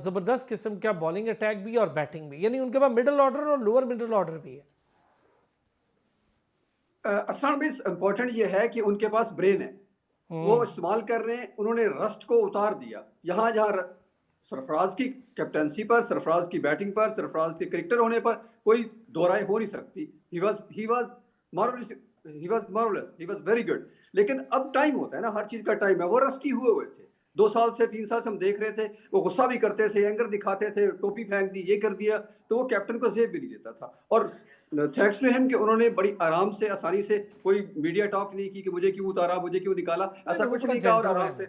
ज़बरदस्त किस्म का बॉलिंग अटैक भी और बैटिंग भी, यानी उनके पास मिडिल ऑर्डर और लोअर मिडिल ऑर्डर भी है। असल में इम्पोर्टेंट ये है कि उनके पास ब्रेन है, वो इस्तेमाल कर रहे हैं। उन्होंने रस्ट को उतार दिया। यहाँ जहाँ सरफराज की कैप्टनसी पर, सरफराज की बैटिंग पर, सरफराज के क्रिकेटर होने पर कोई दो राय हो नहीं सकती। He was marvellous, he was very good. लेकिन अब टाइम होता है ना, हर चीज का टाइम है। वो रस्टी हुए थे 2 साल से 3 साल से हम देख रहे थे, वो गुस्सा भी करते थे, एंगर दिखाते थे, टोपी फेंक दी, ये कर दिया, तो वो कैप्टन को जेब भी नहीं देता था। और थैंक्स टू हिम कि उन्होंने बड़ी आराम से, आसानी से, कोई मीडिया टॉक नहीं की कि मुझे क्यों उतारा, मुझे क्यों निकाला, ऐसा कुछ नहीं कहा, और आराम से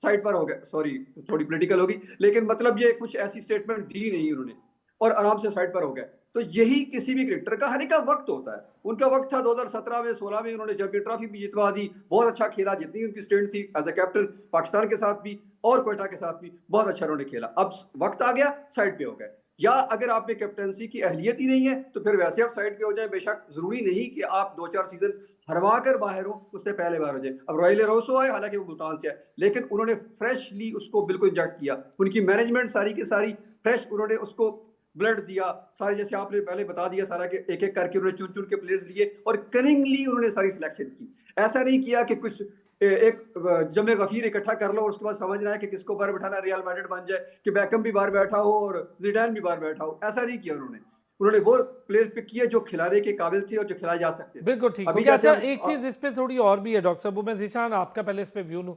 साइड पर हो गया। सॉरी थोड़ी पॉलिटिकल होगी, लेकिन मतलब ये कुछ ऐसी स्टेटमेंट दी नहीं उन्होंने, और आराम से साइड पर हो गए। तो यही किसी भी क्रिकेटर का हर एक का वक्त होता है। उनका वक्त था 2017 में, 16 में उन्होंने चैंपियन ट्रॉफी भी जितवा दी, बहुत अच्छा खेला, जितनी उनकी स्ट्रेंथ थी एज ए कैप्टन, पाकिस्तान के साथ भी और कोयटा के साथ भी बहुत अच्छा उन्होंने खेला। अब वक्त आ गया, साइड पे हो गए। या अगर आप में कैप्टनसी की अहलियत ही नहीं है तो फिर वैसे आप साइड पे हो जाए। बेशक जरूरी नहीं कि आप 2-4 सीजन हरवा कर बाहर हो, उससे पहले बाहर हो जाए। अब रॉयल रोसो आए, हालांकि वो मुल्तान से आए, लेकिन उन्होंने फ्रेशली उसको बिल्कुल इंजेक्ट किया। उनकी मैनेजमेंट सारी की सारी फ्रेश, उन्होंने उसको ब्लड दिया सारे, जैसे आपने पहले बता दिया सारा कि एक एक करके उन्होंने चुन चुन के प्लेयर्स लिए और कनिंगली उन्होंने सारी सिलेक्शन की। ऐसा नहीं किया कि कुछ एक जमे गफीर इकट्ठा कर लो और उसके बाद समझना है कि किसको बाहर बैठाना, रियल मैड्रिड बन जाए कि बैकम भी बाहर बैठा हो और जिडान भी बाहर बैठा हो। ऐसा नहीं किया उन्होंने वो प्लेयर पिक किए जो खिलाने के काबिल थे और जो खिलाए जा सकते थे। बिल्कुल ठीक हो गया। अच्छा एक चीज इस पे थोड़ी और भी है डॉक्टर साहब, वो मैं ज़ीशान आपका पहले इस पे व्यू लूं।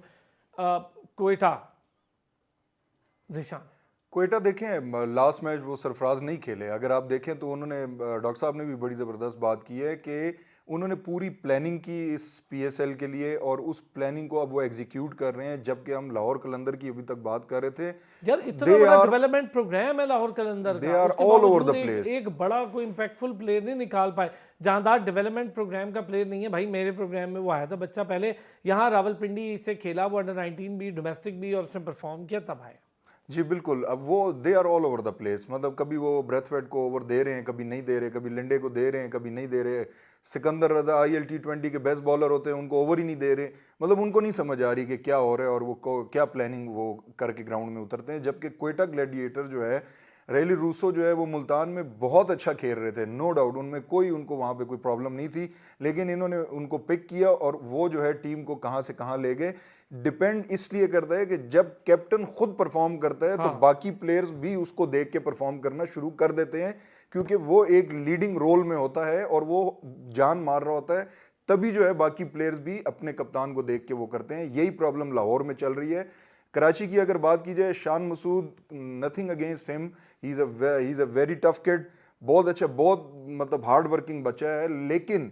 कोयटा, ज़ीशान कोयटा देखें, लास्ट मैच वो सरफराज नहीं खेले। अगर आप देखें तो उन्होंने, डॉक्टर साहब ने भी बड़ी ज़बरदस्त बात की है कि उन्होंने पूरी प्लानिंग की इस पीएसएल के लिए और उस प्लानिंग को अब वो एग्जीक्यूट कर रहे हैं। जबकि हम लाहौर कलंदर की अभी तक बात कर रहे थे, यार इतना बड़ा डेवलपमेंट प्रोग्राम है लाहौर कलंदर का, they are all over the place. एक बड़ा कोई इंपैक्टफुल प्लेयर नहीं निकाल पाए। जहांदार डेवलपमेंट प्रोग्राम का प्लेयर नहीं है भाई। मेरे प्रोग्राम में वो आया था बच्चा, पहले यहाँ रावलपिंडी से खेला, वो अंडर 19 भी, डोमेस्टिक भी, और उसने परफॉर्म किया, तब आया। जी बिल्कुल। अब वो they are all over the place, मतलब कभी वो ब्रेथवेट को ओवर दे रहे हैं, कभी नहीं दे रहे, कभी लिंडे को दे रहे हैं, कभी नहीं दे रहे। सिकंदर रजा IL T20 के बेस्ट बॉलर होते हैं, उनको ओवर ही नहीं दे रहे। मतलब उनको नहीं समझ आ रही कि क्या हो रहा है और वो क्या प्लानिंग वो करके ग्राउंड में उतरते हैं। जबकि कोयटा ग्लैडिएटर जो है, रेली रूसो जो है, वो मुल्तान में बहुत अच्छा खेल रहे थे, नो डाउट, उनमें कोई, उनको वहाँ पे कोई प्रॉब्लम नहीं थी। लेकिन इन्होंने उनको पिक किया और वो जो है टीम को कहाँ से कहाँ ले गए। डिपेंड इसलिए करता है कि जब कैप्टन खुद परफॉर्म करता है तो बाकी प्लेयर्स भी उसको देख के परफॉर्म करना शुरू कर देते हैं, क्योंकि वो एक लीडिंग रोल में होता है और वो जान मार रहा होता है। तभी जो है बाकी प्लेयर्स भी अपने कप्तान को देख के वो करते हैं। यही प्रॉब्लम लाहौर में चल रही है। कराची की अगर बात की जाए, Shan Masood, nothing against him, he is a very tough kid, बहुत अच्छा, बहुत मतलब हार्ड वर्किंग बच्चा है। लेकिन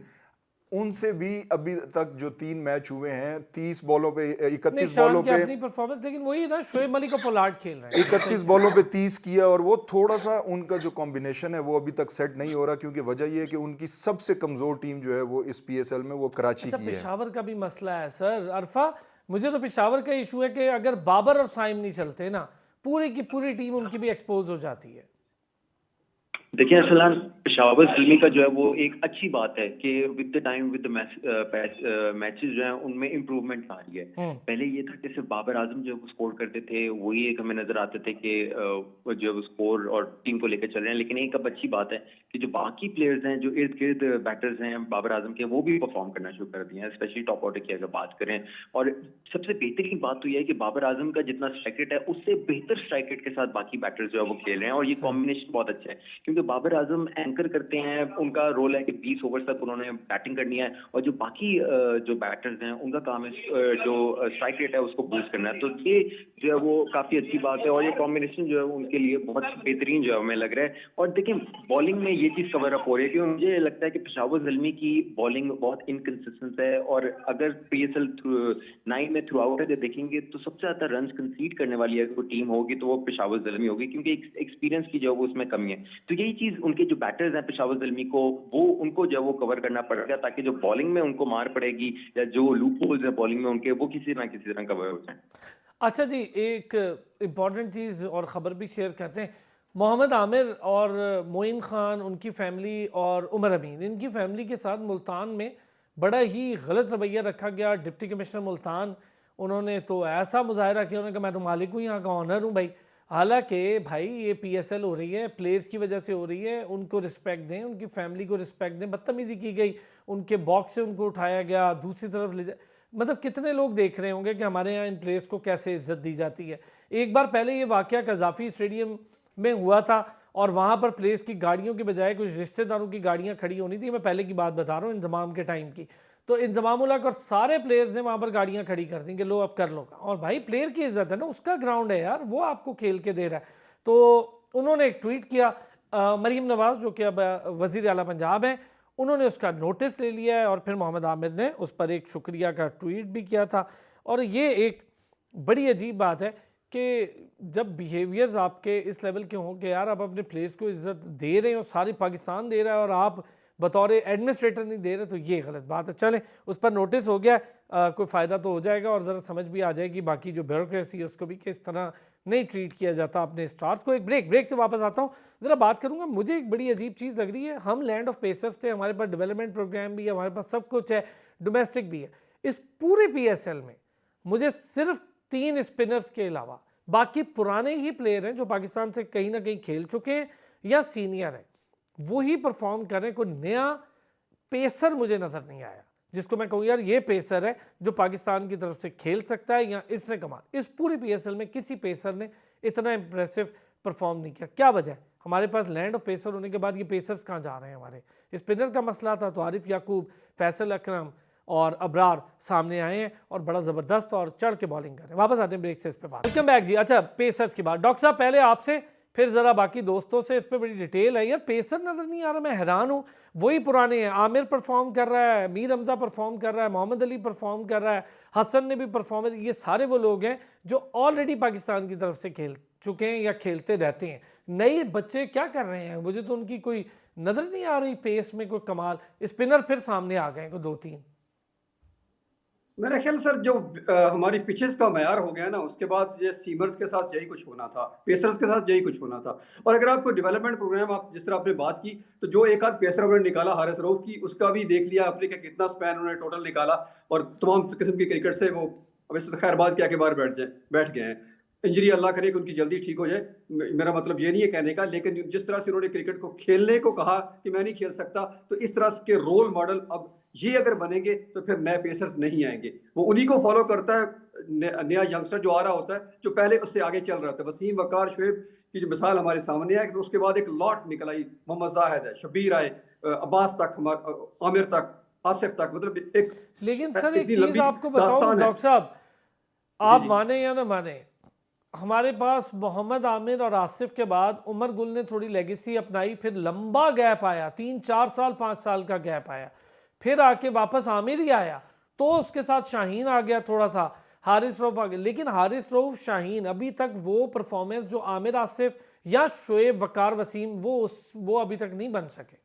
उनसे भी अभी तक जो 3 मैच हुए हैं, 30 बॉलों पे 31 बॉलों पे अपनी परफॉर्मेंस, लेकिन वही ना, शोएब मलिक और पोलार्ड खेल रहे हैं, 31 बॉलों पे 30 किया। और वो थोड़ा सा उनका जो कॉम्बिनेशन है वो अभी तक सेट नहीं हो रहा, क्योंकि वजह ये है कि उनकी सबसे कमजोर टीम जो है वो इस PSL में वो कराची की है। पेशावर का भी मसला है सर। अरफा, मुझे तो पेशावर का इशू है कि अगर बाबर और साइम नहीं चलते ना, पूरी की पूरी टीम उनकी भी एक्सपोज हो जाती है। देखिए अरसलान, पेशावर ज़ल्मी का जो है वो एक अच्छी बात है कि with the time with the matches जो हैं उनमें इम्प्रूवमेंट आ रही है। पहले ये था कि सिर्फ बाबर आजम जो है वो स्कोर करते थे, वही एक हमें नजर आते थे कि वो जो है वो स्कोर और टीम को लेकर चल रहे हैं। लेकिन एक अब अच्छी बात है कि जो बाकी प्लेयर्स हैं, जो इर्द गिर्द बैटर्स हैं बाबर आजम के, वो भी परफॉर्म करना शुरू कर दिए हैं, स्पेशली टॉप ऑर्डर की अगर बात करें। और सबसे बेहतरीन बात तो यह है कि बाबर आजम का जितना स्ट्राइक रेट है उससे बेहतर स्ट्राइक रेट के साथ बाकी बैटर्स जो है वो खेल रहे हैं, और ये कॉम्बिनेशन बहुत अच्छा है। क्योंकि बाबर आजम एंकर करते हैं, उनका रोल है कि 20 ओवर तक उन्होंने बैटिंग करनी है, और जो बाकी जो बैटर्स हैं उनका काम है जो स्ट्राइक रेट है उसको बूस्ट करना है। तो ये जो है वो काफी अच्छी बात है, और ये कॉम्बिनेशन जो है उनके लिए बहुत बेहतरीन जो है हमें लग रहा है। और देखिए बॉलिंग में ये चीज कवर अप हो रही है, क्योंकि मुझे लगता है कि पेशावर ज़ल्मी की बॉलिंग बहुत इनकंसिस्टेंट है, और अगर PSL 9 में थ्रू आउट अगर देखेंगे तो सबसे ज्यादा रन कंसीड करने वाली अगर कोई टीम होगी तो वो पेशावर ज़ल्मी होगी, क्योंकि एक्सपीरियंस की जो है वो उसमें कमी है। तो यही चीज उनके जो बैटर्स हैं पेशावर ज़ल्मी को, वो उनको जो है वो कवर करना पड़ेगा, ताकि जो बॉलिंग में उनको मार पड़ेगी या जो लूप होल्स है बॉलिंग में उनके, वो किसी ना किसी तरह कवर हो जाए। अच्छा जी, एक इम्पॉर्टेंट चीज़ और ख़बर भी शेयर करते हैं। मोहम्मद आमिर और मोइन ख़ान, उनकी फ़ैमिली, और उमर अमीन, इनकी फ़ैमिली के साथ मुल्तान में बड़ा ही गलत रवैया रखा गया। डिप्टी कमिश्नर मुल्तान, उन्होंने तो ऐसा मुजाहरा किया, उन्होंने कहा मैं तो मालिक हूँ, यहाँ का ऑनर हूँ भाई। हालांकि भाई ये PSL हो रही है, प्लेयर्स की वजह से हो रही है, उनको रिस्पेक्ट दें, उनकी फैमिली को रिस्पेक्ट दें। बदतमीज़ी की गई, उनके बॉक्स से उनको उठाया गया, दूसरी तरफ ले जा, मतलब कितने लोग देख रहे होंगे कि हमारे यहाँ इन प्लेयर्स को कैसे इज्जत दी जाती है। एक बार पहले ये वाक़या कज़ाफ़ी स्टेडियम में हुआ था, और वहाँ पर प्लेयर्स की गाड़ियों की बजाय कुछ रिश्तेदारों की गाड़ियाँ खड़ी होनी थी। मैं पहले की बात बता रहा हूँ, इंतज़ाम के टाइम की। तो इंतज़ाम उल हक और सारे प्लेयर्स ने वहाँ पर गाड़ियाँ खड़ी कर दी कि लो अब कर लो। और भाई प्लेयर की इज्जत है ना, उसका ग्राउंड है यार, वो आपको खेल के दे रहा है। तो उन्होंने एक ट्वीट किया, मरीम नवाज़ जो कि अब वज़ीर आला पंजाब हैं, उन्होंने उसका नोटिस ले लिया है, और फिर मोहम्मद आमिर ने उस पर एक शुक्रिया का ट्वीट भी किया था। और ये एक बड़ी अजीब बात है कि जब बिहेवियर्स आपके इस लेवल के हों कि यार आप अपने प्लेयर्स को इज्जत दे रहे हो, सारी पाकिस्तान दे रहा है, और आप बतौर एडमिनिस्ट्रेटर नहीं दे रहे, तो ये गलत बात है। चलें, उस पर नोटिस हो गया, कोई फ़ायदा तो हो जाएगा, और ज़रा समझ भी आ जाएगी बाकी जो ब्यूरोक्रेसी है उसको भी, कि इस तरह नहीं ट्रीट किया जाता अपने स्टार्स को। एक ब्रेक से वापस आता हूँ, ज़रा बात करूँगा। मुझे एक बड़ी अजीब चीज़ लग रही है, हम लैंड ऑफ पेसर्स थे, हमारे पास डेवलपमेंट प्रोग्राम भी है, हमारे पास सब कुछ है, डोमेस्टिक भी है। इस पूरे PSL में मुझे सिर्फ 3 स्पिनर्स के अलावा बाकी पुराने ही प्लेयर हैं जो पाकिस्तान से कहीं ना कहीं खेल चुके हैं या सीनियर हैं, वो ही परफॉर्म कर रहे हैं। कोई नया पेसर मुझे नज़र नहीं आया जिसको मैं कहूँ यार ये पेसर है जो पाकिस्तान की तरफ से खेल सकता है, या इसने कमाल। इस पूरी PSL में किसी पेसर ने इतना इंप्रेसिव परफॉर्म नहीं किया। क्या वजह है? हमारे पास लैंड ऑफ पेसर होने के बाद ये पेसर्स कहाँ जा रहे हैं? हमारे स्पिनर का मसला था, तो आरिफ याकूब, फैसल अकरम और अबरार सामने आए हैं और बड़ा ज़बरदस्त और चढ़ के बॉलिंग कर रहे हैं। वापस आते हैं ब्रेक से इस पे बात। वेलकम बैक जी। अच्छा, पेसर्स की बात, डॉक्टर साहब पहले आपसे, फिर ज़रा बाकी दोस्तों से इस पर बड़ी डिटेल है। यार पेसर नज़र नहीं आ रहा, मैं हैरान हूँ। वही पुराने हैं, आमिर परफॉर्म कर रहा है, मीर हमजा परफॉर्म कर रहा है, मोहम्मद अली परफॉर्म कर रहा है, हसन ने भी परफॉर्म, ये सारे वो लोग हैं जो ऑलरेडी पाकिस्तान की तरफ से खेल चुके हैं या खेलते रहते हैं। नए बच्चे क्या कर रहे हैं? मुझे तो उनकी कोई नज़र नहीं आ रही पेस में कोई कमाल। स्पिनर फिर सामने आ गए, 2-3। मेरा ख्याल सर जो हमारी पिचेस का मैार हो गया ना, उसके बाद ये सीमर्स के साथ यही कुछ होना था, पेसर्स के साथ यही कुछ होना था। और अगर आपको डेवलपमेंट प्रोग्राम, आप जिस तरह आपने बात की, तो जो एक आध पेसर उन्होंने निकाला हारिस रऊफ की, उसका भी देख लिया आपने कि कितना स्पैन उन्होंने टोटल निकाला, और तमाम किस्म की क्रिकेट से वो वैसे तो खैर बात क्या के बाहर बैठ गए हैं। इंजरी अल्लाह करे कि उनकी जल्दी ठीक हो जाए, मेरा मतलब ये नहीं है कहने का, लेकिन जिस तरह से उन्होंने क्रिकेट को खेलने को कहा कि मैं नहीं खेल सकता, तो इस तरह के रोल मॉडल अब ये अगर बनेंगे तो फिर नए पेसर्स नहीं आएंगे। वो उन्हीं को फॉलो करता है, नया यंगस्टर जो आ रहा होता है, जो पहले उससे आगे चल रहा था। वसीम, वकार, शुएब की जो मिसाल हमारे सामने है, तो उसके बाद एक लॉट निकल आई, मोहम्मद जाहिद है, शबीर आए, अब्बास तक, आमिर तक, आसिफ तक, मतलब एक। लेकिन सर एक चीज आपको बताऊं डॉक्टर साहब, आप माने या ना माने, हमारे पास मोहम्मद आमिर और आसिफ के बाद उमर गुल ने थोड़ी लेगेसी अपनाई, फिर लंबा गैप आया, 3-4 साल 5 साल का गैप आया, फिर आके वापस आमिर ही आया, तो उसके साथ शाहीन आ गया, थोड़ा सा हारिस रऊफ आ गया। लेकिन हारिस रऊफ, शाहीन, अभी तक वो परफॉर्मेंस जो आमिर, आसिफ या शुएब, वकार, वसीम, वो अभी तक नहीं बन सके।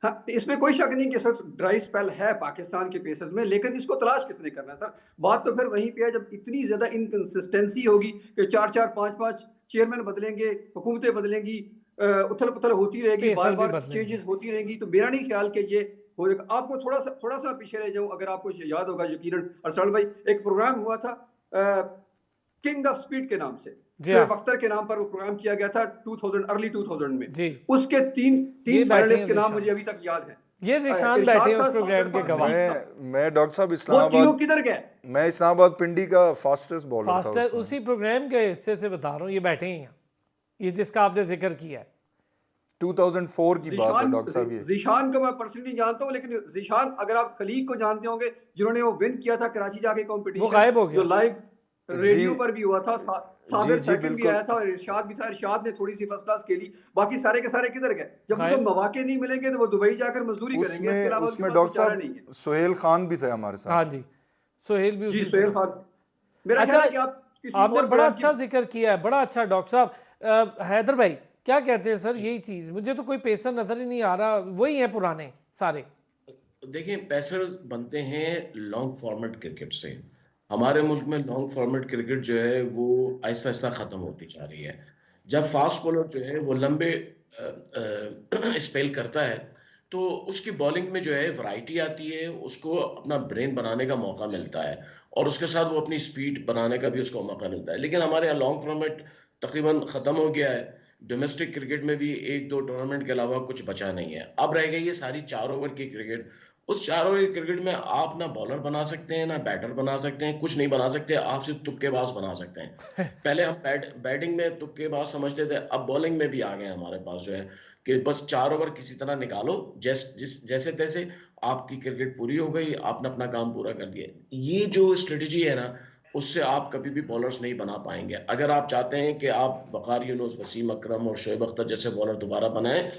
हाँ, इसमें कोई शक नहीं कि इस वक्त ड्राई स्पेल है पाकिस्तान के पेसर्स में, लेकिन इसको तलाश किसने करना है सर? बात तो फिर वहीं पे है, जब इतनी ज्यादा इनकंसिस्टेंसी होगी कि 4-4, 5-5 चेयरमैन बदलेंगे, हुकूमतें बदलेंगी, उथल पुथल होती रहेगी, पेसर बार भी बार बदलेंगे। चेंजेस होती रहेंगी, तो मेरा नहीं ख्याल कि ये हो जाएगा। आपको थोड़ा सा पीछे रह जाऊं, अगर आपको याद होगा यकीनन अरसलान भाई, एक प्रोग्राम हुआ था किंग ऑफ स्पीड के नाम से, जी हाँ। शोएब अख्तर के नाम पर वो प्रोग्राम किया गया था 2000 अर्ली 2000 में। जी, उसके तीन ये तीन बैठे फाइनलिस्ट हैं के नाम ज़ीशान। मुझे अभी तक याद है। ये ज़ीशान बैठे हैं इरशाद उस था, प्रोग्राम साबिर के था, गवाह। मजीद था। मैं डॉक्टर साहब वो तीनों इस्लामाबाद किधर गए? मैं इस्लामाबाद पिंडी का फास्टेस्ट बॉलर था फास्टर उसमें। उसी प्रोग्राम के हिस्से से बता रहा हूँ, ये बैठे हैं यहाँ, ये जिसका आपने जिक्र किया है। 2004 की बात है जीशान डॉक्टर साहब ये। जीशान को मैं पर्सनली जानता हूँ, लेकिन जीशान, अगर आप खलीक को जानते होंगे, जिन्होंने वो विन किया था कराची जाके वो कंपटीशन, गायब हो जो गया। लाइव जी रेडियो पर भी हुआ था। साबिर जी सेकंड भी बिल्कुल। आया था और इरशाद भी था। इरशाद ने थोड़ी सी फर्स्ट क्लास खेली, बाकी सारे के सारे किधर गए? जब उनको गायब। मौके नहीं मिलेंगे तो वो दुबई जाकर मजदूरी करेंगे, इसके उसमें अलावा उनके उसमें पास कोई डॉक्टर चारा नहीं है। साहब सुहेल खान भी थे हमारे साथ। हाँ जी, सोहेल भी जी उसी से। सोहेल खान, मेरा ख्याल अच्छा, है कि आप किसी आपने और बड़ा प्रोग्राम अच्छा की जिक्र किया है, बड़ा अच्छा। डॉक्टर साहब हैदर भाई क्या कहते हैं सर? यही चीज़, मुझे तो कोई पेसर नजर ही नहीं आ रहा, वही है पुराने सारे। देखिए, पेसर्स बनते हैं लॉन्ग फॉर्मेट क्रिकेट से। हमारे मुल्क में लॉन्ग फॉर्मेट क्रिकेट जो है वो आहिस्ता आहिस्ता ख़त्म होती जा रही है। जब फास्ट बॉलर जो है वो लंबे स्पेल करता है तो उसकी बॉलिंग में जो है वैरायटी आती है, उसको अपना ब्रेन बनाने का मौका मिलता है और उसके साथ वो अपनी स्पीड बनाने का भी उसको मौका मिलता है। लेकिन हमारे यहाँ लॉन्ग फॉर्मेट तकरीबन ख़त्म हो गया है। डोमेस्टिक क्रिकेट में भी एक दो टूर्नामेंट के अलावा कुछ बचा नहीं है। अब रह गई है सारी 4 ओवर की क्रिकेट। उस 4 ओवर क्रिकेट में आप ना बॉलर बना सकते हैं, ना बैटर बना सकते हैं, कुछ नहीं बना सकते। आप सिर्फ तुक्केबाज बना सकते हैं। पहले हम बैटिंग में तुक्केबाज समझते थे, अब बॉलिंग में भी आ गए हमारे पास जो है कि बस 4 ओवर किसी तरह निकालो, जैसे तैसे आपकी क्रिकेट पूरी हो गई, आपने अपना काम पूरा कर दिया। ये जो स्ट्रेटजी है ना, उससे आप कभी भी बॉलर्स नहीं बना पाएंगे। अगर आप चाहते हैं कि आप वकार यूनुस, वसीम अकरम और शोएब अख्तर जैसे बॉलर दोबारा बनाएं,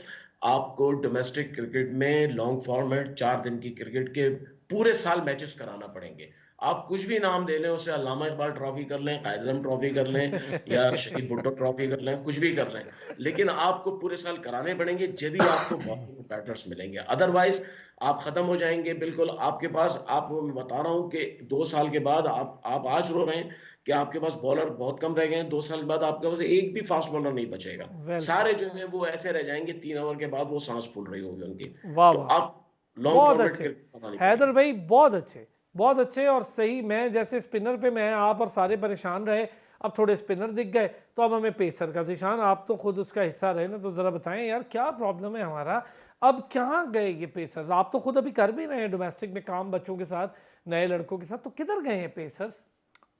आपको डोमेस्टिक क्रिकेट में लॉन्ग फॉर्मेट 4 दिन की क्रिकेट के पूरे साल मैचेस कराना पड़ेंगे। आप कुछ भी नाम दे लें उसे, अल्लामा इकबाल ट्रॉफी कर लें, कायद आज़म ट्रॉफी कर लें या शहीद भुट्टो ट्रॉफी कर लें, कुछ भी कर लें, लेकिन आपको पूरे साल कराने पड़ेंगे यदि आपको बॉलिंग बैटर्स मिलेंगे। अदरवाइज आप खत्म हो जाएंगे बिल्कुल। आपके पास, आपको मैं बता रहा हूँ कि 2 साल के बाद आप आज रो रहे हैं कि आपके पास बॉलर बहुत कम रह गए हैं। 2 साल के बाद आपके पास एक भी फास्ट बॉलर नहीं बचेगा। वेल सारे जो है वो ऐसे रह जाएंगे, 3 ओवर के बाद वो सांस फूल रही होगी उनकी। वाह तो वाह, आप लॉन्ग बहुत फॉर्मेट अच्छे के बनानी हैदर पड़ेगी। भाई, बहुत अच्छे, बहुत अच्छे और सही। मैं जैसे स्पिनर पे मैं आप और सारे परेशान रहे, अब थोड़े स्पिनर दिख गए तो अब हमें पेसर का। ज़ीशान आप तो खुद उसका हिस्सा रहे ना, तो ज़रा बताएं यार क्या प्रॉब्लम है हमारा, अब कहाँ गए ये पेसर्स? आप तो खुद अभी कर भी रहे हैं डोमेस्टिक में काम बच्चों के साथ, नए लड़कों के साथ, तो किधर गए हैं पेसर्स?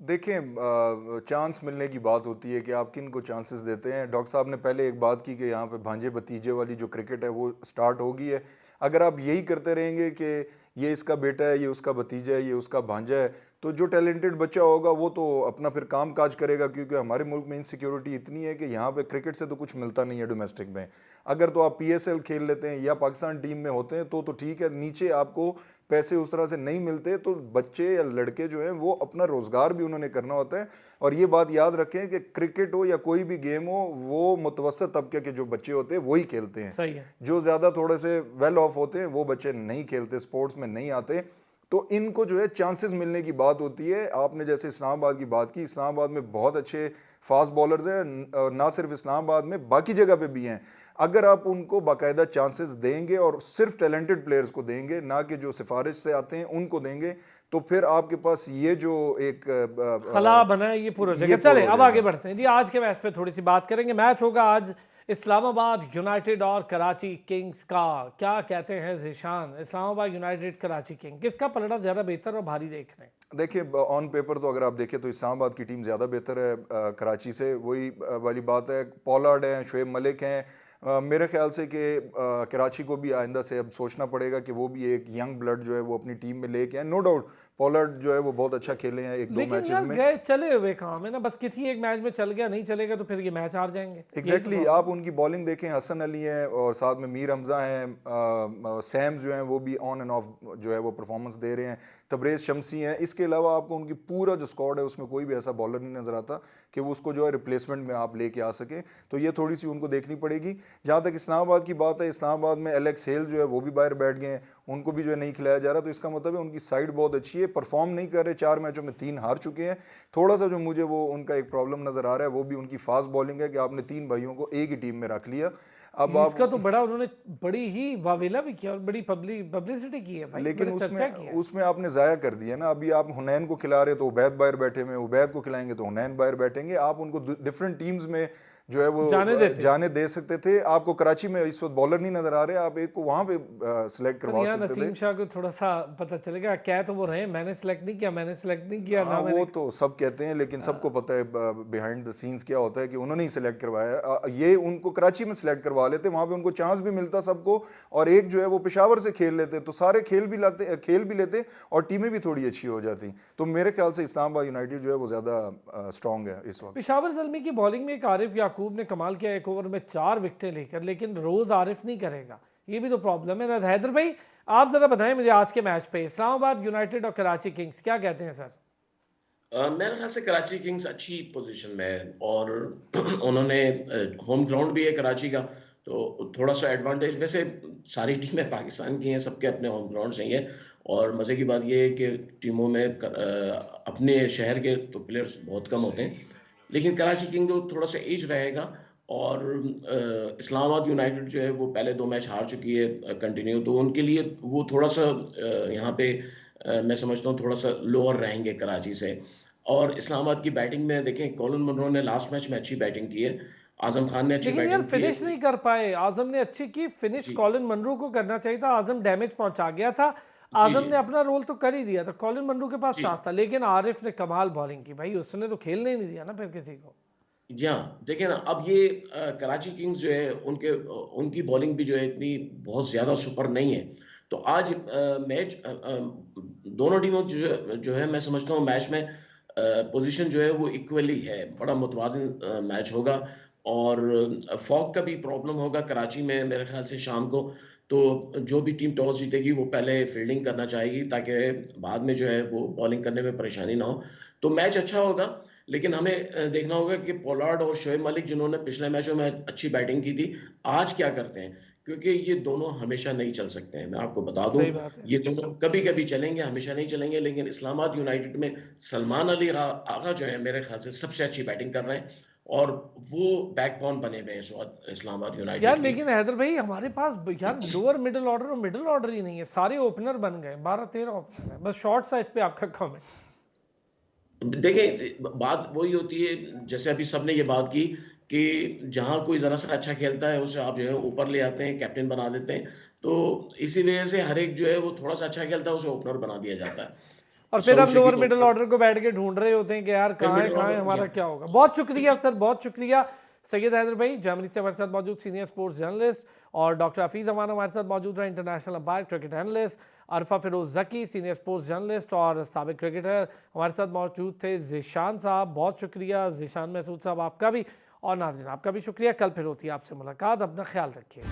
देखें, चांस मिलने की बात होती है कि आप किन को चांसेस देते हैं। डॉक्टर साहब ने पहले एक बात की कि यहाँ पे भांजे भतीजे वाली जो क्रिकेट है वो स्टार्ट हो गई है। अगर आप यही करते रहेंगे कि ये इसका बेटा है, ये उसका भतीजा है, ये उसका भांजा है, तो जो टैलेंटेड बच्चा होगा वो तो अपना फिर काम काज करेगा, क्योंकि हमारे मुल्क में इनसिक्योरिटी इतनी है कि यहाँ पे क्रिकेट से तो कुछ मिलता नहीं है डोमेस्टिक में। अगर तो आप PSL खेल लेते हैं या पाकिस्तान टीम में होते हैं तो ठीक है, नीचे आपको पैसे उस तरह से नहीं मिलते, तो बच्चे या लड़के जो हैं वो अपना रोज़गार भी उन्होंने करना होता है। और ये बात याद रखें कि क्रिकेट हो या कोई भी गेम हो, वो मुतवसत तबके के जो बच्चे होते हैं वही खेलते हैं। सही है। जो ज़्यादा थोड़े से वेल ऑफ होते हैं वो बच्चे नहीं खेलते, स्पोर्ट्स में नहीं आते। तो इनको जो है चांसेस मिलने की बात होती है। आपने जैसे इस्लामाबाद की बात की, इस्लामाबाद में बहुत अच्छे फास्ट बॉलर्स हैं, ना सिर्फ इस्लामाबाद में बाकी जगह पे भी हैं। अगर आप उनको बाकायदा चांसेस देंगे और सिर्फ टैलेंटेड प्लेयर्स को देंगे, ना कि जो सिफारिश से आते हैं उनको देंगे, तो फिर आपके पास ये जो एक खला बना है ये पूरा ये जगह। पूरा चले हो अब जाएगा। आगे बढ़ते हैं जी, आज के मैच पे थोड़ी सी बात करेंगे। मैच होगा आज इस्लामाबाद यूनाइटेड और कराची किंग्स का। क्या कहते हैं ज़ीशान, इस्लामाबाद यूनाइटेड कराची किंग, किसका पलड़ा ज़्यादा बेहतर और भारी देख रहे हैं? देखिए, ऑन पेपर तो अगर आप देखें तो इस्लामाबाद की टीम ज़्यादा बेहतर है कराची से। वही वाली बात है, पॉलार्ड हैं, शोएब मलिक हैं। मेरे ख्याल से कि कराची को भी आइंदा से अब सोचना पड़ेगा कि वो भी एक यंग ब्लड जो है वो अपनी टीम में लेके आए। नो डाउट पॉलार्ड जो है वो बहुत अच्छा खेले हैं एक दो लेकिन मैचेस यार में। गए चले हुए काम है ना, बस किसी एक मैच में चल गया, नहीं चलेगा तो फिर ये मैच हार जाएंगे। एग्जैक्टली आप उनकी बॉलिंग देखें, हसन अली हैं और साथ में मीर हमजा हैं, सैम जो हैं वो भी ऑन एंड ऑफ जो है वो परफॉर्मेंस दे रहे हैं, तबरेज़ शमसी हैं। इसके अलावा आपको उनकी पूरा जो स्क्वाड है उसमें कोई भी ऐसा बॉलर नहीं नज़र आता कि वो उसको जो है रिप्लेसमेंट में आप लेके आ सकें। तो ये थोड़ी सी उनको देखनी पड़ेगी। जहाँ तक इस्लामाबाद की बात है, इस्लामाबाद में एलेक्स हेल जो है वो भी बाहर बैठ गए हैं, उनको भी जो है नहीं खिलाया जा रहा, तो इसका मतलब है उनकी साइड बहुत अच्छी है, परफॉर्म नहीं कर रहे, 4 मैचों में 3 हार चुके हैं। थोड़ा सा जो मुझे वो उनका एक प्रॉब्लम नज़र आ रहा है वो भी उनकी फास्ट बॉलिंग है कि आपने 3 भाइयों को एक ही टीम में रख लिया। अब आप इसका तो बड़ा उन्होंने बड़ी ही वावेला भी किया और बड़ी पब्लिसिटी की है भाई, लेकिन बड़ी चर्चा की है। उसमें आपने ज़ाया कर दिया ना। अभी आप हुनैन को खिला रहे तो उबैद बाहर बैठे हुए, उबैद को खिलाएंगे तो हुनैन बाहर बैठेंगे। आप उनको डिफरेंट टीम्स में जो है वो जाने दे सकते थे। आपको कराची में इस वक्त बॉलर नहीं नजर आ रहे, आप एक को वहां पे सिलेक्ट करवा सकते थे। नसीम शाह को थोड़ा सा पता चलेगा, क्या तो वो रहे मैंने सिलेक्ट नहीं किया, मैंने सिलेक्ट नहीं किया ना। वो तो सब कहते हैं, लेकिन सबको पता है बिहाइंड द सीन्स क्या होता है कि उन्होंने ही सिलेक्ट करवाया। ये उनको कराची में सिलेक्ट करवा लेते, वहां पे उनको चांस भी मिलता सबको, और एक जो है वो पेशावर से खेल लेते तो सारे खेल भी लेते और टीमें भी थोड़ी अच्छी हो जाती। तो मेरे ख्याल से इस्लामाबाद यूनाइटेड जो है वो ज्यादा स्ट्रॉन्ग है इस वक्त। पेशावर ज़ल्मी की बॉलिंग में एक आरिफ याकूब ने कमाल किया, एक ओवर में 4 विकेटें लेकर, लेकिन रोज आरिफ नहीं करेगा, ये भी तो प्रॉब्लम है ना। हैदर भाई आप जरा बताएं मुझे आज के मैच पे इस्लामाबाद यूनाइटेड और कराची किंग्स क्या कहते हैं सर? मेरे ख्याल से कराची किंग्स अच्छी पोजीशन में है और उन्होंने होम ग्राउंड भी है कराची का, तो थोड़ा सा एडवांटेज। वैसे सारी टीमें पाकिस्तान की हैं, सबके अपने होम ग्राउंड सही है, और मज़े की बात ये है कि टीमों में अपने शहर के तो प्लेयर्स बहुत कम होते हैं, लेकिन कराची किंग जो थोड़ा सा एज रहेगा। और इस्लामाबाद यूनाइटेड जो है वो पहले 2 मैच हार चुकी है कंटिन्यू, तो उनके लिए वो थोड़ा सा यहाँ पे मैं समझता हूँ थोड़ा सा लोअर रहेंगे कराची से। और इस्लामाबाद की बैटिंग में देखें, कॉलिन मुनरो ने लास्ट मैच में अच्छी बैटिंग की है, आजम खान ने अच्छी लेकिन यार बैटिंग की फिनिश नहीं कर पाए। आजम ने अच्छी की, फिनिश कॉलिन मनरो को करना चाहिए था, आजम डैमेज पहुंचा गया था। आजम ने अपना रोल तो कर ही दिया था, कॉलिन मनरो के पास चांस था, लेकिन आरिफ ने कमाल बॉलिंग की भाई, उसने तो खेलने ही नहीं दिया ना फिर किसी को। जी हाँ, देखिए ना, अब ये कराची किंग्स जो है उनकी बॉलिंग भी जो है इतनी बहुत ज़्यादा सुपर नहीं है। तो आज मैच दोनों टीमों जो है मैं समझता हूँ मैच में पोजीशन जो है वो इक्वली है, बड़ा मुतवाज़िन मैच होगा। और फॉग का भी प्रॉब्लम होगा कराची में मेरे ख्याल से शाम को, तो जो भी टीम टॉस जीतेगी वो पहले फील्डिंग करना चाहेगी ताकि बाद में जो है वो बॉलिंग करने में परेशानी ना हो। तो मैच अच्छा होगा, लेकिन हमें देखना होगा कि पोलार्ड और शोएब मलिक जिन्होंने पिछले मैचों में अच्छी बैटिंग की थी, आज क्या करते हैं, क्योंकि ये दोनों हमेशा नहीं चल सकते हैं। मैं आपको बता दूं, सही बात है। ये दोनों कभी-कभी चलेंगे, हमेशा नहीं चलेंगे। लेकिन इस्लामाबाद यूनाइटेड में सलमान अली आगा जो है मेरे ख्याल से सबसे अच्छी बैटिंग कर रहे हैं, और वो बैकबोन बने हुए हैं इस वक्त इस्लामाबाद यार यूनाइटेड के। लेकिन हैदर भाई हमारे पास यार लोअर मिडिल ऑर्डर और मिडिल ऑर्डर ही नहीं है, सारे ओपनर बन गए, 12-13 ओपनर है। बस शॉर्ट सा इस पे आपका कमेंट। देखिए, बात वही होती है, जैसे अभी सबने ये बात की कि जहाँ कोई ज़रा सा अच्छा खेलता है उसे आप जो है ऊपर ले आते हैं, कैप्टन बना देते हैं। तो इसी वजह से हर एक जो है वो थोड़ा सा अच्छा खेलता है उसे ओपनर बना दिया जाता है। और फिर हम सऊदी लोअर की मिडिल तो ऑर्डर को बैठ के ढूंढ रहे होते हैं कि यार कहाँ मिडिल है ऑर्डर हमारा क्या होगा। बहुत शुक्रिया सर, बहुत शुक्रिया। सैयद हैदर भाई जर्मनी से हमारे साथ मौजूद सीनियर स्पोर्ट्स जर्नलिस्ट, और डॉक्टर हफीज़ अमान हमारे साथ मौजूद रहे, इंटरनेशनल अंपायर, क्रिकेट एनालिस्ट। अरफा फिरोज जकी सीनियर स्पोर्ट्स जर्नलिस्ट और साबिक क्रिकेटर हमारे साथ मौजूद थे। ज़ीशान साहब बहुत शुक्रिया, ज़ीशान महसूद साहब आपका भी, और नाज़रीन आपका भी शुक्रिया। कल फिर होती है आपसे मुलाकात, अपना ख्याल रखिए।